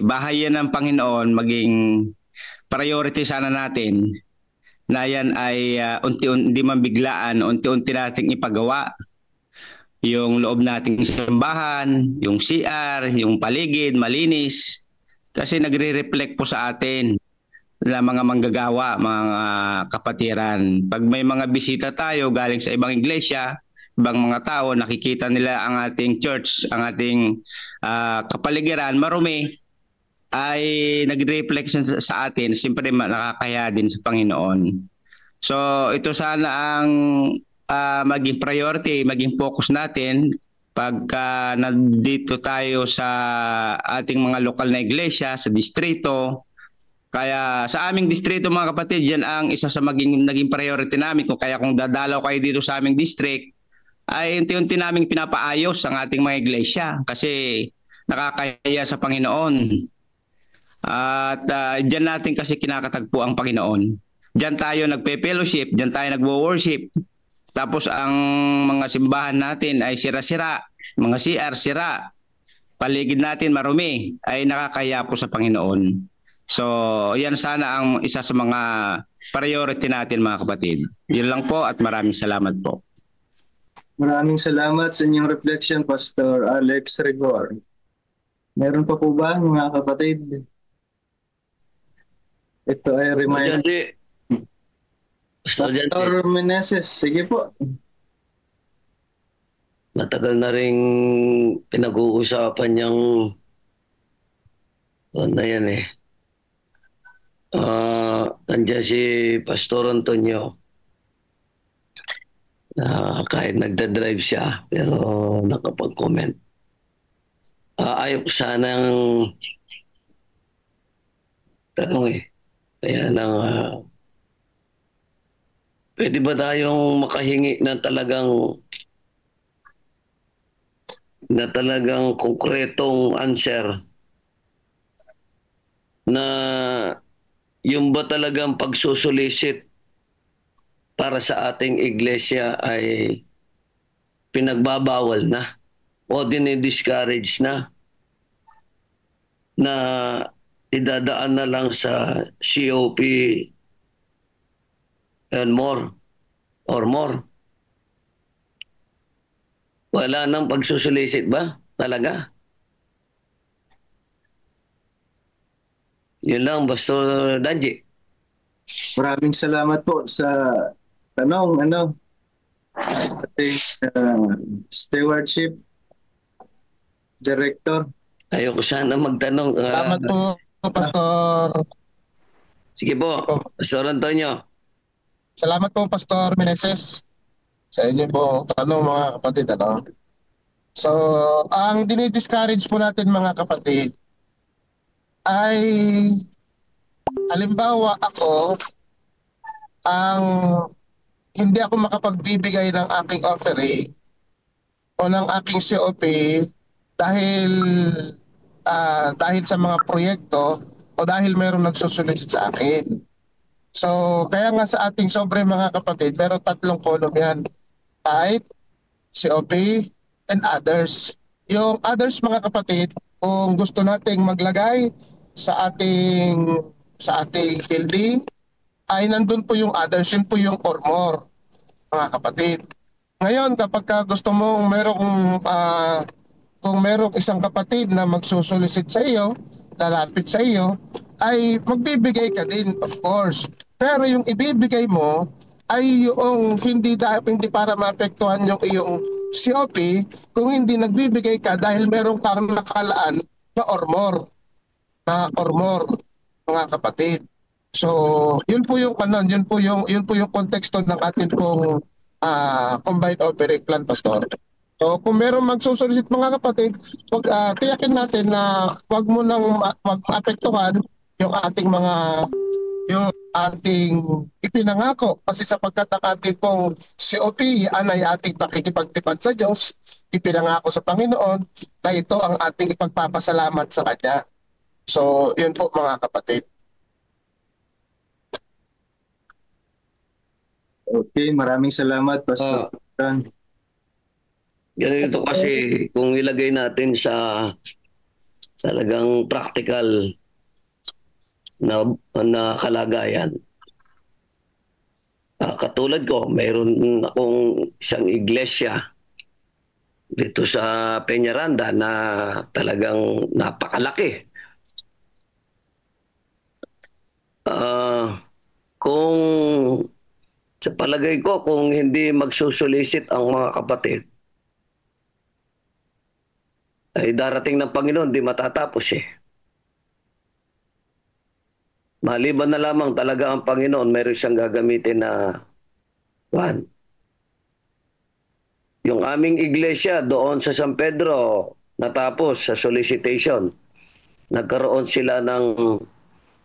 N: Bahay yan ng Panginoon, maging priority sana natin na yan ay hindi man biglaan, unti-unti nating ipagawa yung loob nating simbahan, yung CR, yung paligid, malinis. Kasi nagre-reflect po sa atin na mga manggagawa, mga kapatiran. Pag may mga bisita tayo galing sa ibang iglesia, ibang mga tao, nakikita nila ang ating church, ang ating kapaligiran, marumi, ay nag-reflection sa atin, siyempre nakakaya din sa Panginoon. So ito sana ang maging priority, maging focus natin pagka nandito tayo sa ating mga lokal na iglesia, sa distrito. Kaya sa aming distrito mga kapatid, yan ang isa sa naging priority namin. Kung dadalaw kayo dito sa aming district, ay unti-unti naming pinapaayos ang ating mga iglesia kasi nakakaya sa Panginoon. At dyan natin kasi kinakatagpo ang Panginoon. Dyan tayo nagpe-fellowship, dyan tayo nagwo-worship. Tapos ang mga simbahan natin ay sira-sira, mga CR sira, paligid natin marumi, ay nakakaya po sa Panginoon. So yan sana ang isa sa mga priority natin mga kapatid. Yun lang po at maraming salamat po.
B: Maraming salamat sa inyong reflection, Pastor Alex Rigor. Meron pa po ba mga kapatid? Ito ay reminder. Pastor Meneses, sige po.
O: Matagal na rin pinag-uusapan yung na yan eh. Nandiyan si Pastor Antonio na kahit nagda-drive siya pero nakapag-comment. Ayaw sanang tanong eh. Kaya nang pwede ba tayong makahingi na talagang konkretong answer na yung ba talagang pagsusulisit para sa ating iglesia ay pinagbabawal na o dinidiscourage na idadaan na lang sa COP and more or more. Wala nang pagsusulisit ba? Talaga? Yun lang, Pastor Danji.
B: Maraming salamat po sa tanong, ating stewardship director.
O: Ayoko sana magtanong.
L: Salamat po, Pastor.
O: Sige po, Pastor Antonio.
L: Salamat po, Pastor Meneses. Sa inyo po tanong mga kapatid. So, ang dinidiscourage po natin mga kapatid ay halimbawa ako hindi ako makapagbibigay ng aking offering o ng aking COP dahil sa mga proyekto o dahil mayroong nagsusulit sa akin. So, kaya nga sa ating sobre mga kapatid, meron 3 column yan. Tithe, COP, and others. Yung others mga kapatid, kung gusto nating maglagay sa ating building, ay nandun po yung others, yun po yung or more mga kapatid. Ngayon, kapag gusto mong merong kung merong isang kapatid na magsusolicit sa iyo, lalapit sa iyo, ay magbibigay ka din, of course. Pero yung ibibigay mo ay yung hindi para maapektuhan yung iyong COP, kung hindi nagbibigay ka dahil merong kang nakalaan na or more, mga kapatid. So, yun po yung konteksto ng atin pong combined operating plan, Pastor. So, kung meron magsusolicit mga kapatid, tiyakin natin na wag maapektuhan yung ating ipinangako, kasi sapagkat ang ating pong COP ay ating pakikipagtipad sa Diyos, ipinangako sa Panginoon na ito ang ating ipagpapasalamat sa Kanya. So, yun po mga kapatid.
B: Okay, maraming salamat, Pastor.
O: Ganito kasi kung ilagay natin sa talagang practical na kalagayan. Katulad ko, mayroon akong isang iglesia dito sa Peñaranda na talagang napakalaki. Kung sa palagay ko, kung hindi magsusolicit ang mga kapatid, ay darating ng Panginoon, di matatapos eh. Maliban na lamang talaga ang Panginoon, mayroon siyang gagamitin na yung aming iglesia doon sa San Pedro, natapos sa solicitation. Nagkaroon sila ng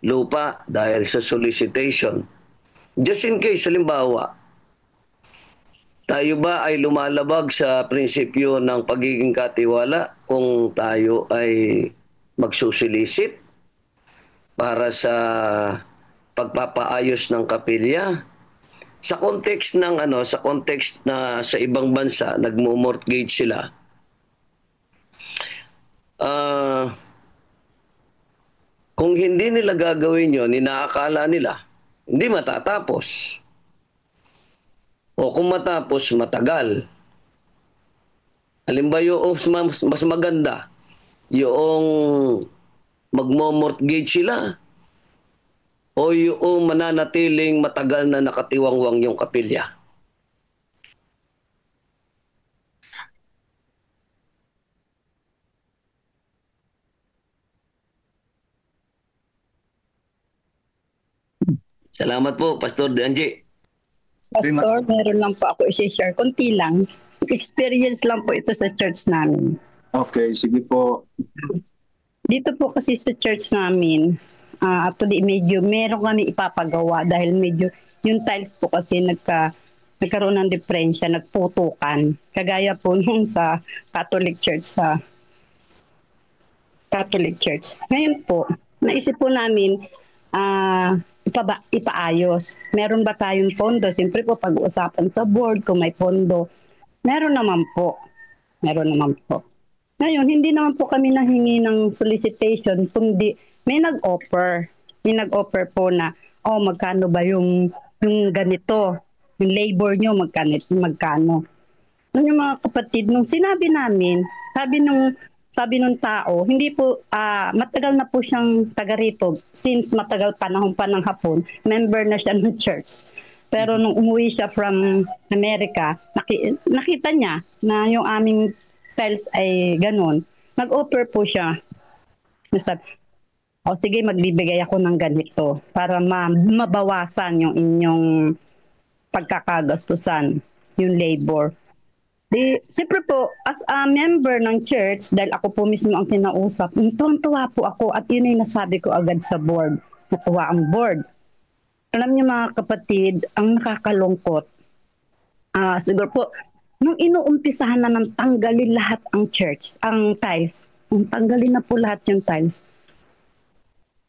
O: lupa dahil sa solicitation. Just in case, halimbawa, tayo ba ay lumalabag sa prinsipyo ng pagiging katiwala kung tayo ay magsusolicit para sa pagpapaayos ng kapilya? Sa context ng sa context na sa ibang bansa nagmo-mortgage sila. Kung hindi nila gagawin 'yon, inaakala nila hindi matatapos. O kung matapos, matagal. Halimbawa, yung mas maganda, yung magmo-mortgage sila o yung mananatiling matagal na nakatiwangwang yung kapilya. Salamat po, Pastor Danji.
P: Pastor, meron lang po ako i-share. Konti lang. Experience lang po ito sa church namin.
B: Okay, sige po.
P: Dito po kasi sa church namin, actually medyo meron kami ipapagawa dahil medyo yung tiles po kasi nagkaroon ng diferensya, nagputukan. Kagaya po nung sa Catholic Church. Ngayon po, naisip po namin ipaayos. Meron ba tayong pondo? Siyempre po pag-uusapan sa board kung may pondo. Meron naman po. Ngayon, hindi naman po kami nahingi ng solicitation, kundi may nag-offer. May nag-offer po na, magkano ba yung ganito? Yung labor nyo, magkano? Nung yung mga kapatid, nung sinabi namin, sabi nung tao, hindi po, matagal na po siyang taga rito. Since matagal panahon pa ng hapon, member na siya ng church. Pero nung umuwi siya from America, nakita niya na yung aming tiles ay ganun. Nag-offer po siya. Sabi, sige, magbibigay ako ng ganito para mabawasan yung inyong pagkakagastusan, yung labor. Siyempre po, as a member ng church, dahil ako po mismo ang kinausap, tuwang-tuwa po ako at yun ay nasabi ko agad sa board. Natuwa ang board. Alam niyo mga kapatid, ang nakakalungkot, siguro po, nung inuumpisahan na ng tanggalin lahat ang church, ang tiles, tanggalin na po lahat yung tiles.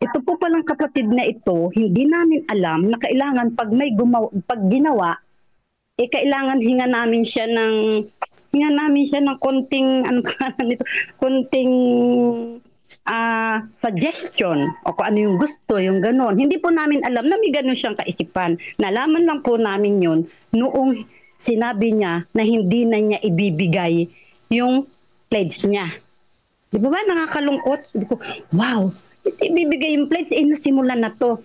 P: Ito po palang kapatid na ito, hindi namin alam na kailangan pag ginawa, kailangan hinga namin siya ng konting suggestion o kung ano yung gusto, yung ganon. Hindi po namin alam na may ganon siyang kaisipan. Nalaman lang po namin yun noong sinabi niya na hindi na niya ibibigay yung pledge niya. Di ba nakakalungkot? Di ko, wow, ibibigay yung pledge, nasimulan na to.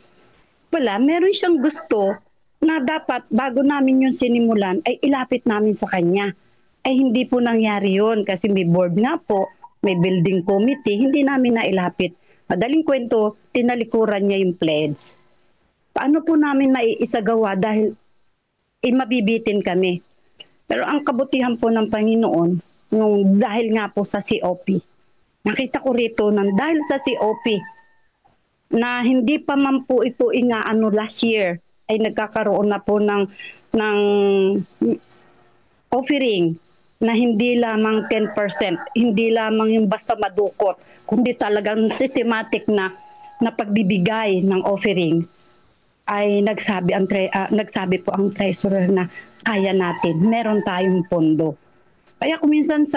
P: Wala, meron siyang gusto na dapat bago namin yung sinimulan ay ilapit namin sa kanya. Ay hindi po nangyari yun kasi may board nga po, may building committee, hindi namin nailapit. Madaling kwento, tinalikuran niya yung pledge. Paano po namin maiisagawa dahil mabibitin kami. Pero ang kabutihan po ng Panginoon, nung dahil nga po sa COP, nakita ko rito nang dahil sa COP, na hindi pa man po ito inaano last year, ay nagkakaroon na po ng offering na hindi lamang 10%, hindi lamang yung basta madukot, kundi talagang systematic na pagbibigay ng offering. Ay nagsabi po ang treasurer na kaya natin, meron tayong pondo. Kaya kuminsan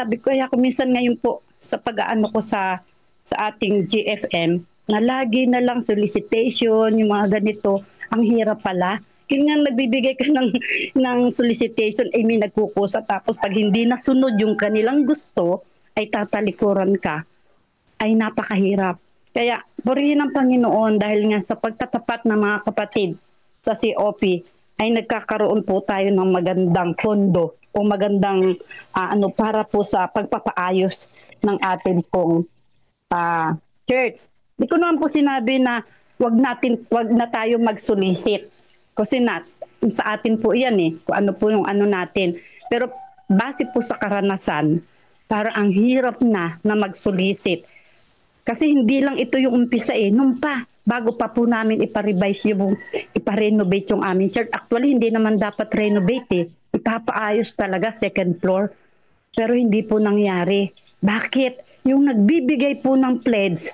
P: ngayon po sa pag-aano ko sa ating GFM, na lagi na lang solicitation, yung mga ganito, ang hirap pala. Kaya nga nagbibigay ka ng solicitation, ay may nagkukusa, tapos pag hindi nasunod yung kanilang gusto, ay tatalikuran ka, ay napakahirap. Kaya purihin ng Panginoon dahil nga sa pagtatapat ng mga kapatid sa COP, ay nagkakaroon po tayo ng magandang pondo o magandang para po sa pagpapaayos ng ating pong church. Di ko naman po sinabi na wag na tayo mag-solicit. Kasi sa atin po yan kung ano po yung ano natin. Pero base po sa karanasan, para ang hirap na mag-solicit. Kasi hindi lang ito yung umpisa nung bago pa po namin ipa-revise ipa-renovate yung aming church. Actually, hindi naman dapat renovate ipapaayos talaga second floor. Pero hindi po nangyari. Bakit? Yung nagbibigay po ng pledge,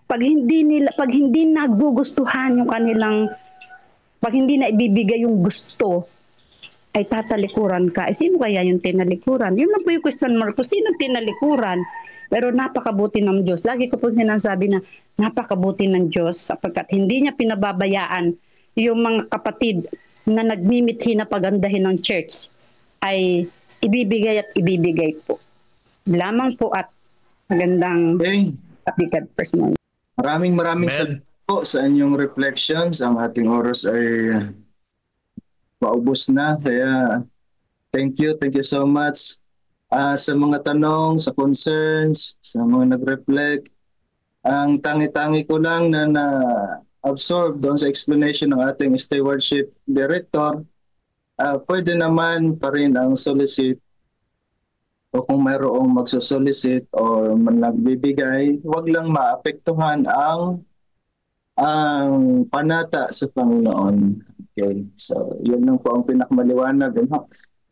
P: pag hindi nagugustuhan yung kanilang, pag hindi na ibibigay yung gusto, ay tatalikuran ka. Sino kaya yung tinalikuran? Yun lang po yung question mark ko. Sino tinalikuran? Pero napakabuti ng Diyos. Lagi ko po sinasabi na napakabuti ng Diyos sapagkat hindi niya pinababayaan yung mga kapatid na nagmimithi na pagandahin ng church ay ibibigay at ibibigay po. Lamang po at magandang kapikat personal.
B: Maraming salamat po sa inyong reflections. Ang ating oras ay paubos na. Kaya thank you so much sa mga tanong, sa concerns, sa mga nag-reflect. Ang tangi-tangi ko lang na na-absorb doon sa explanation ng ating stewardship director, pwede naman pa rin ang solicit o kung mayroong magsosolicit o nagbibigay, wag lang maapektuhan ang panata sa Panginoon. Okay, so yun lang po ang pinakamaliwanag.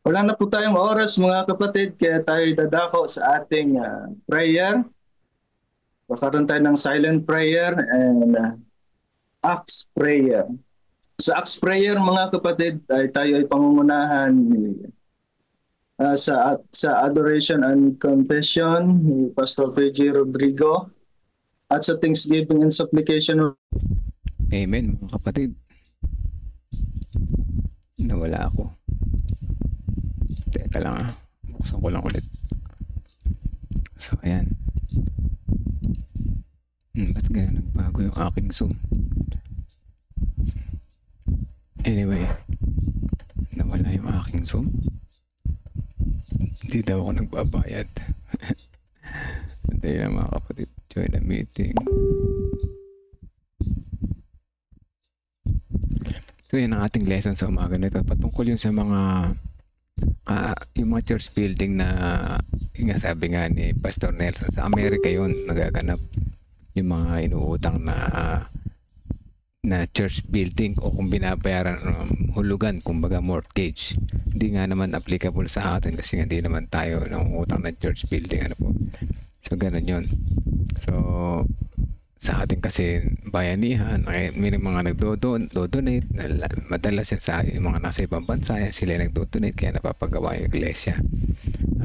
B: Wala na po tayong oras mga kapatid, kaya tayo dadako sa ating prayer. Bakaroon tayo ng silent prayer and Acts prayer. Sa Acts prayer mga kapatid, tayo ay pangungunahan sa adoration and confession ni Pastor PG Rodrigo at sa thanksgiving and supplication.
E: Amen mga kapatid. Nawala ako. Teka lang buksan ko lang ulit. So ayan. Ba't ganyan nagbago yung aking Zoom? Anyway, nawala yung aking Zoom. Hindi daw ako nagbabayad. Sandali lang mga kapatid. Join the meeting. So yan ang ating lesson sa umaga nito. Patungkol yung sa mga yung mga church building na yung nga sabi nga ni Pastor Nelson, sa Amerika yun nagaganap yung mga inuutang na church building o kung binabayaran hulugan, kumbaga mortgage. Hindi nga naman applicable sa atin kasi hindi naman tayo nangungutang na church building. Ano po? So ganun yun. So sa atin kasi bayanihan, may mga nagdo-donate, madalas yan sa mga nasa ibang bansa, sila nagdo-donate kaya napapagawa yung iglesia.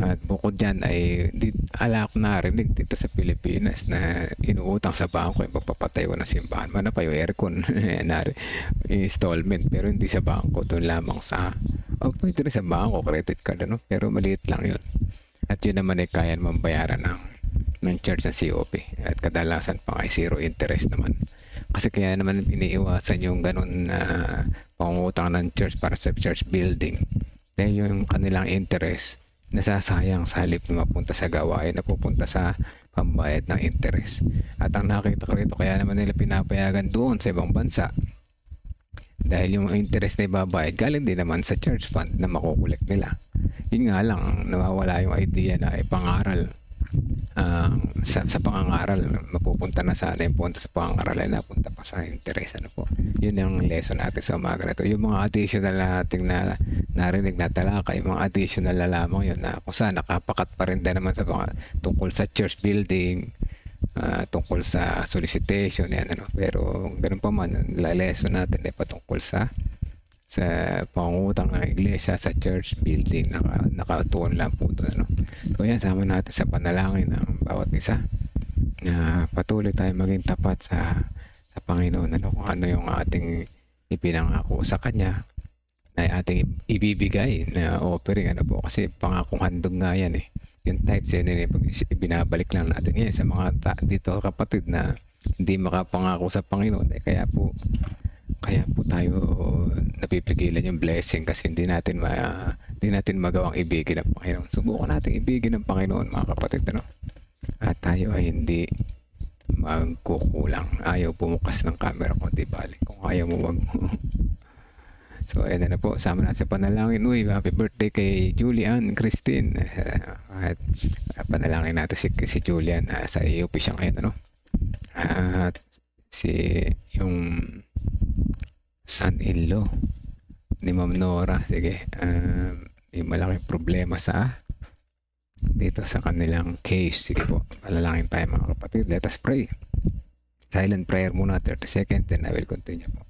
E: At bukod dyan ay alak narinig dito sa Pilipinas na inuutang sa bangko yung pagpapatayo ng simbahan. Mana pa yung aircon installment, pero hindi sa bangko, doon lamang sa pwede rin sa bangko, credit card, pero maliit lang yun. At yun naman ay kaya naman bayaran ng church sa COP. At kadalasan pa ay zero interest naman. Kasi kaya naman iniiwasan yung ganun na pangungutang ng church para sa church building. Dahil yung kanilang interest nasasayang sa halip na mapunta sa gawain, napupunta sa pambayad ng interest. At ang nakita ko rito, kaya naman nila pinapayagan doon sa ibang bansa. Dahil yung interest na ibabayad, galing din naman sa church fund na makukulik nila. Yun nga lang, nawawala yung idea na ipangaral. Sa pangangaral, mapupunta na sana yung punta sa pangangaral ay napunta pa sa interest. Ano po? Yun yung lesson natin sa umaga na ito. Yung mga additional nating na narinig na talaka, yung mga additional na lamang yun na kung saan nakapakat pa rin din naman sa tungkol sa church building, tungkol sa solicitation, yan, ano. Pero ganun pa man, lesson natin ay patungkol sa pangungutang ng iglesia sa church building. Nakatuon lang po doon, ano. So yan, sama natin sa panalangin ng bawat isa na patuloy tayo maging tapat sa Panginoon, ano, kung ano yung ating ipinangako sa Kanya ay ating ibibigay na offering, ano po, kasi pangakong handog nga yan eh. Yung tithes yun ibinabalik lang natin ngayon sa mga dito kapatid na hindi makapangako sa Panginoon, eh, kaya po tayo napipigilan yung blessing kasi hindi natin magawang ibigin ng Panginoon. Subukan natin ibigin ng Panginoon, mga kapatid, ano? At tayo ay hindi magkukulang. Ayaw bumukas ng camera ko, di bali. Kung ayaw mo, wag mo. So ayan na po, sama natin sa panalangin. Uy, happy birthday kay Julian Christine. At panalangin natin si Julian. Sa EOP siya ngayon, ano? At yung son-in-law ni Ma'am Nora, sige, may malaking problema dito sa kanilang case. Sige po, panalangin tayo, mga kapatid. Let us pray. Silent prayer muna, 30 seconds, then I will continue po.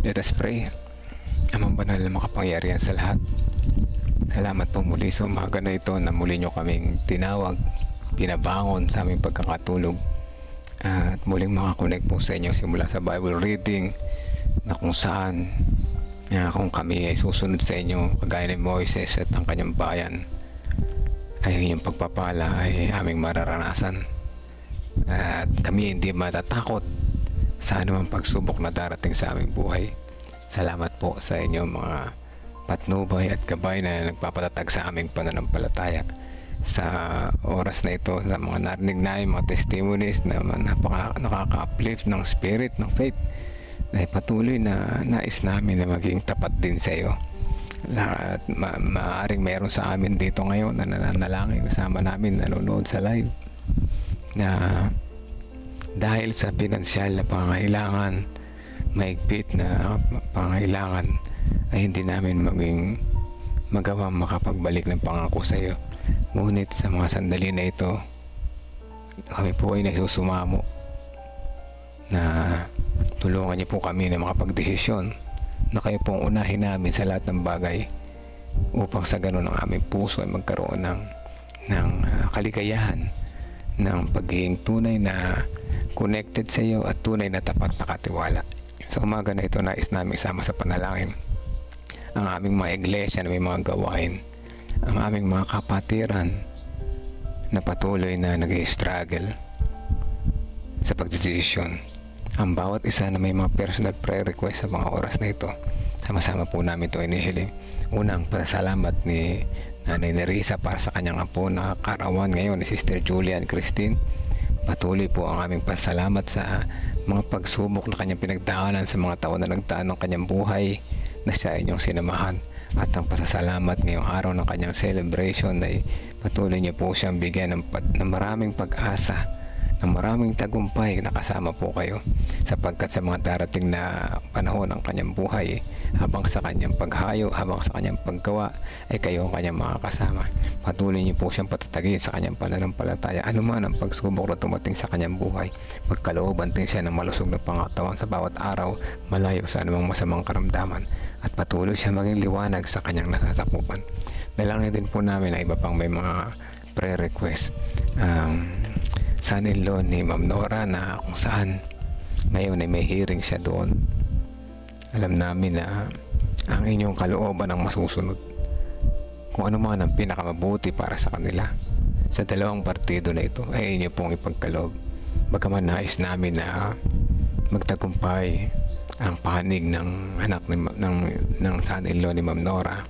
E: Let us pray. Amang banal na makapangyarihan sa lahat, salamat po muli sa umaga na ito na muli nyo kaming tinawag, pinabangon sa aming pagkakatulog, at muling makakonect po sa inyo simula sa Bible reading na kung saan kung kami ay susunod sa inyo kagaya ni Moises at ang kanyang bayan, ay inyong pagpapala ay aming mararanasan at kami hindi matatakot sa anumang pagsubok na darating sa aming buhay. Salamat po sa inyo mga patnubay at gabay na nagpapatatag sa aming pananampalataya. Sa oras na ito, sa mga narinig na mga testimonies na nakaka-uplift ng spirit, ng faith, na patuloy na nais namin na maging tapat din sa iyo. At maaaring meron sa amin dito ngayon na nananalangin kasama namin, nanonood sa live, na dahil sa pinansyal na pangangailangan, mahigpit na pangangailangan, ay hindi namin magawa makapagbalik ng pangako sa iyo. Ngunit sa mga sandali na ito, kami po ay nagsusumamo na tulungan niyo po kami na makapagdesisyon na kayo pong unahin namin sa lahat ng bagay, upang sa ganun ang aming puso ay magkaroon ng kaligayahan, ng pagiging tunay na connected sa iyo at tunay na tapat na katiwala. Sa umaga na ito, nais namin sama sa panalangin ang aming mga iglesia na may mga gawain, ang aming mga kapatiran na patuloy na nag-i-struggle sa pagdedesisyon. Ang bawat isa na may mga personal prayer request sa mga oras na ito, sama-sama po namin ito inihiling. Unang pasalamat ni Nanay Nerissa para sa kanyang apo na karawan ngayon ni Sister Julian Christine. Patuloy po ang aming pasalamat sa mga pagsubok na kanyang pinagdaanan sa mga taon na nagdaan ng kanyang buhay na siya inyong sinamahan. At ang pasasalamat ngayong araw ng kanyang celebration ay patuloy niyo po siyang bigyan ng maraming pag-asa ng maraming tagumpay na kasama po kayo, sapagkat sa mga darating na panahon ng kanyang buhay, habang sa kanyang paghayo, habang sa kanyang paggawa, ay kayo ang kanyang mga kasama. Patuloy niyo po siyang patatagin sa kanyang pananampalataya, anuman ang pagsubok na tumating sa kanyang buhay. Magkalooban din siya ng malusog na pangatawan sa bawat araw, malayo sa anumang masamang karamdaman, at patuloy siya maging liwanag sa kanyang nasasakupan. Dalangin din po namin na iba pang may mga prayer request. Son-in-law ni Ma'am Nora na kung saan ngayon ay may hearing siya doon. Alam namin na ang inyong kalooban ang masusunod, kung ano man ang pinakamabuti para sa kanila. Sa dalawang partido na ito ay inyo pong ipagkaloob. Bagaman nais namin na magtagumpay ang panig ng anak ng son-in-law ni Ma'am Nora,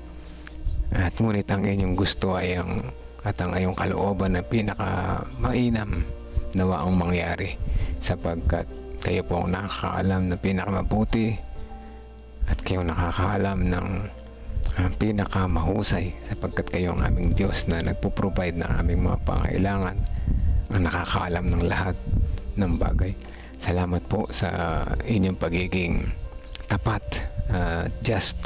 E: at ngunit ang inyong gusto ay ang iyong kalooban na pinakamainam nawa ang mangyari, sapagkat kayo po ang nakakaalam na pinakamabuti at kayo nakakaalam ng pinakamahusay, sapagkat kayo ang aming Diyos na nagpo-provide ng aming mga pangailangan, ang nakakaalam ng lahat ng bagay. Salamat po sa inyong pagiging tapat, just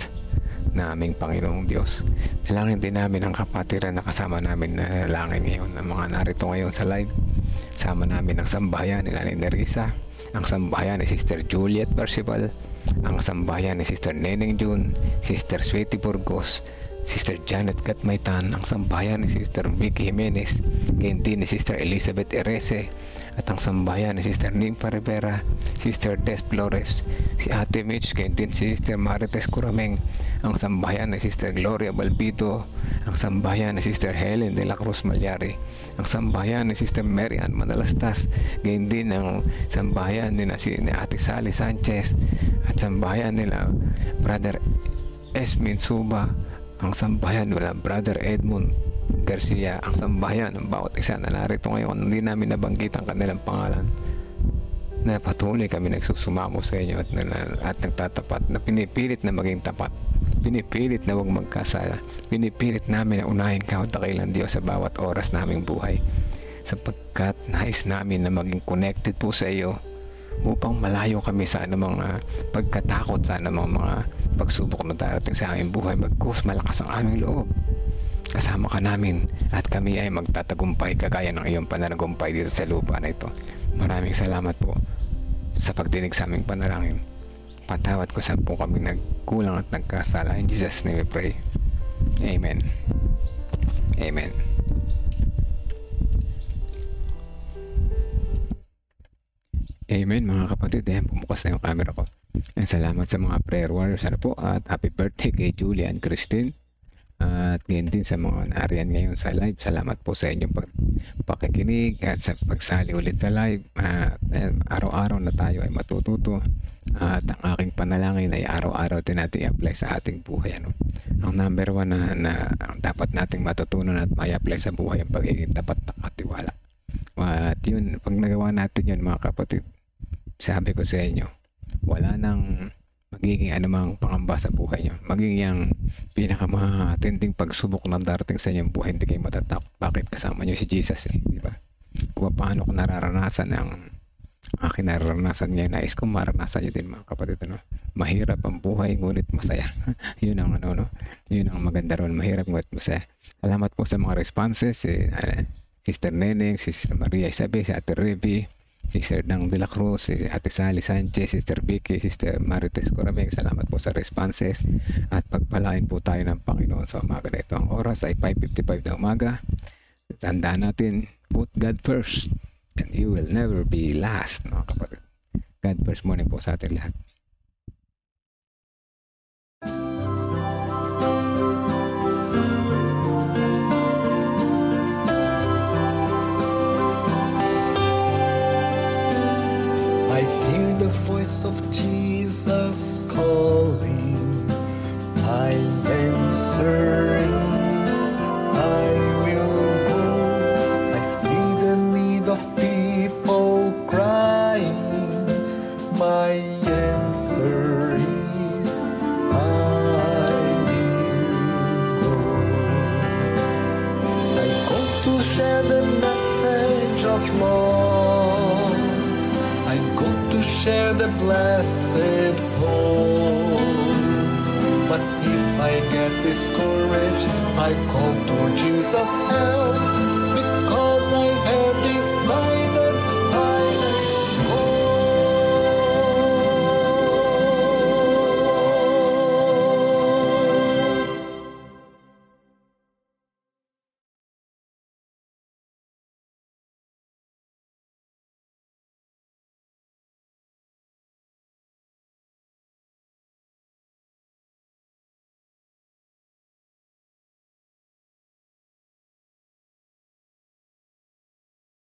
E: na aming Panginoong Diyos. Dalangin din namin ang kapatiran na kasama namin na langin ngayon, ang mga narito ngayon sa live. Sama namin ang sambahayan ni Nanay Nerissa, ang sambahayan ni Sister Juliet Percival, ang sambahayan ni Sister Neneng June, Sister Sweetie Burgos, Sister Janet Gatmaitan, ang sambahayan ni Sister Vicky Jimenez, gayon din ni Sister Elizabeth Erese, at ang sambahayan ni Sister Nimpa Rivera, Sister Des Flores, si Ate Mitch, gayon din si Sister Marites Curameng, ang sambahayan ni Sister Gloria Balbito, ang sambahayan ni Sister Helen de la Cruz Malyari, ang sambahayan ni Sister Mary Ann Manalastas, gayon din ang sambahayan ni Ate Sally Sanchez, at sambahayan nila Brother Esmin Suba, ang sambahayan nila Brother Edmund Garcia, ang sambahayan ng bawat isa na narito ngayon. Hindi namin nabanggit ang kanilang pangalan, na patuloy kami nagsusumamo sa inyo at nagtatapat, na pinipilit na maging tapat, pinipilit na huwag magkasala, pinipilit namin na unahin ka o dakilang Diyos sa bawat oras naming buhay, sapagkat nais namin na maging connected po sa iyo, upang malayo kami sa anumang pagkatakot, sa anumang mga pagsubok na darating sa aming buhay, bagkus malakas ang aming loob. Kasama ka namin at kami ay magtatagumpay kagaya ng iyong pananagumpay dito sa lupa na ito. Maraming salamat po sa pagdinig sa aming panalangin. Patawad ko sa po kami nagkulang at nagkasala. In Jesus' name we pray. Amen. Amen. Amen mga kapatid. Pumukas na yung camera ko. Salamat sa mga prayer warriors po, at happy birthday kay Julia and Christine, at ganyan din sa mga nariyan ngayon sa live. Salamat po sa inyong pakikinig at sa pagsali ulit sa live. Araw-araw na tayo ay matututo, at ang aking panalangin ay araw-araw din natin i-apply sa ating buhay. Ang number one na dapat nating matutunan at may-apply sa buhay ang pagiging tapat at katiwala. At yun, pag nagawa natin yun mga kapatid, sabi ko sa inyo, wala nang magiging anumang pangamba sa buhay nyo. Magiging yung pinakamatinding pagsubok na darating sa inyong buhay, hindi kayo matatakot. Bakit? Kasama nyo si Jesus di ba? Kung paano ko nararanasan ang aking nararanasan ngayon, nais kong maranasan nyo din mga kapatid. Mahirap ang buhay, ngunit masaya. Yun ang yun ang maganda ron. Mahirap, ngunit masaya. Salamat po sa mga responses. Sister Neneng, si Sister Maria Isabel, si Ate Reby, Sister Dang de la Cruz, Ate Sally Sanchez, Sister Vicky, Sister Marites Corameng. Salamat po sa responses, at pagpalain po tayo ng Panginoon sa umaga na ito. Ang oras ay 5:55 na umaga. Tandaan natin, put God first and you will never be last mga kapatid. God first morning po sa ating lahat.
Q: I hear the voice of Jesus calling. My answer is, I will go. I see the need of people crying. My answer is, I will go. I go to share the message of love. share the blessed hope. But if I get discouraged, I call to Jesus' help, because I have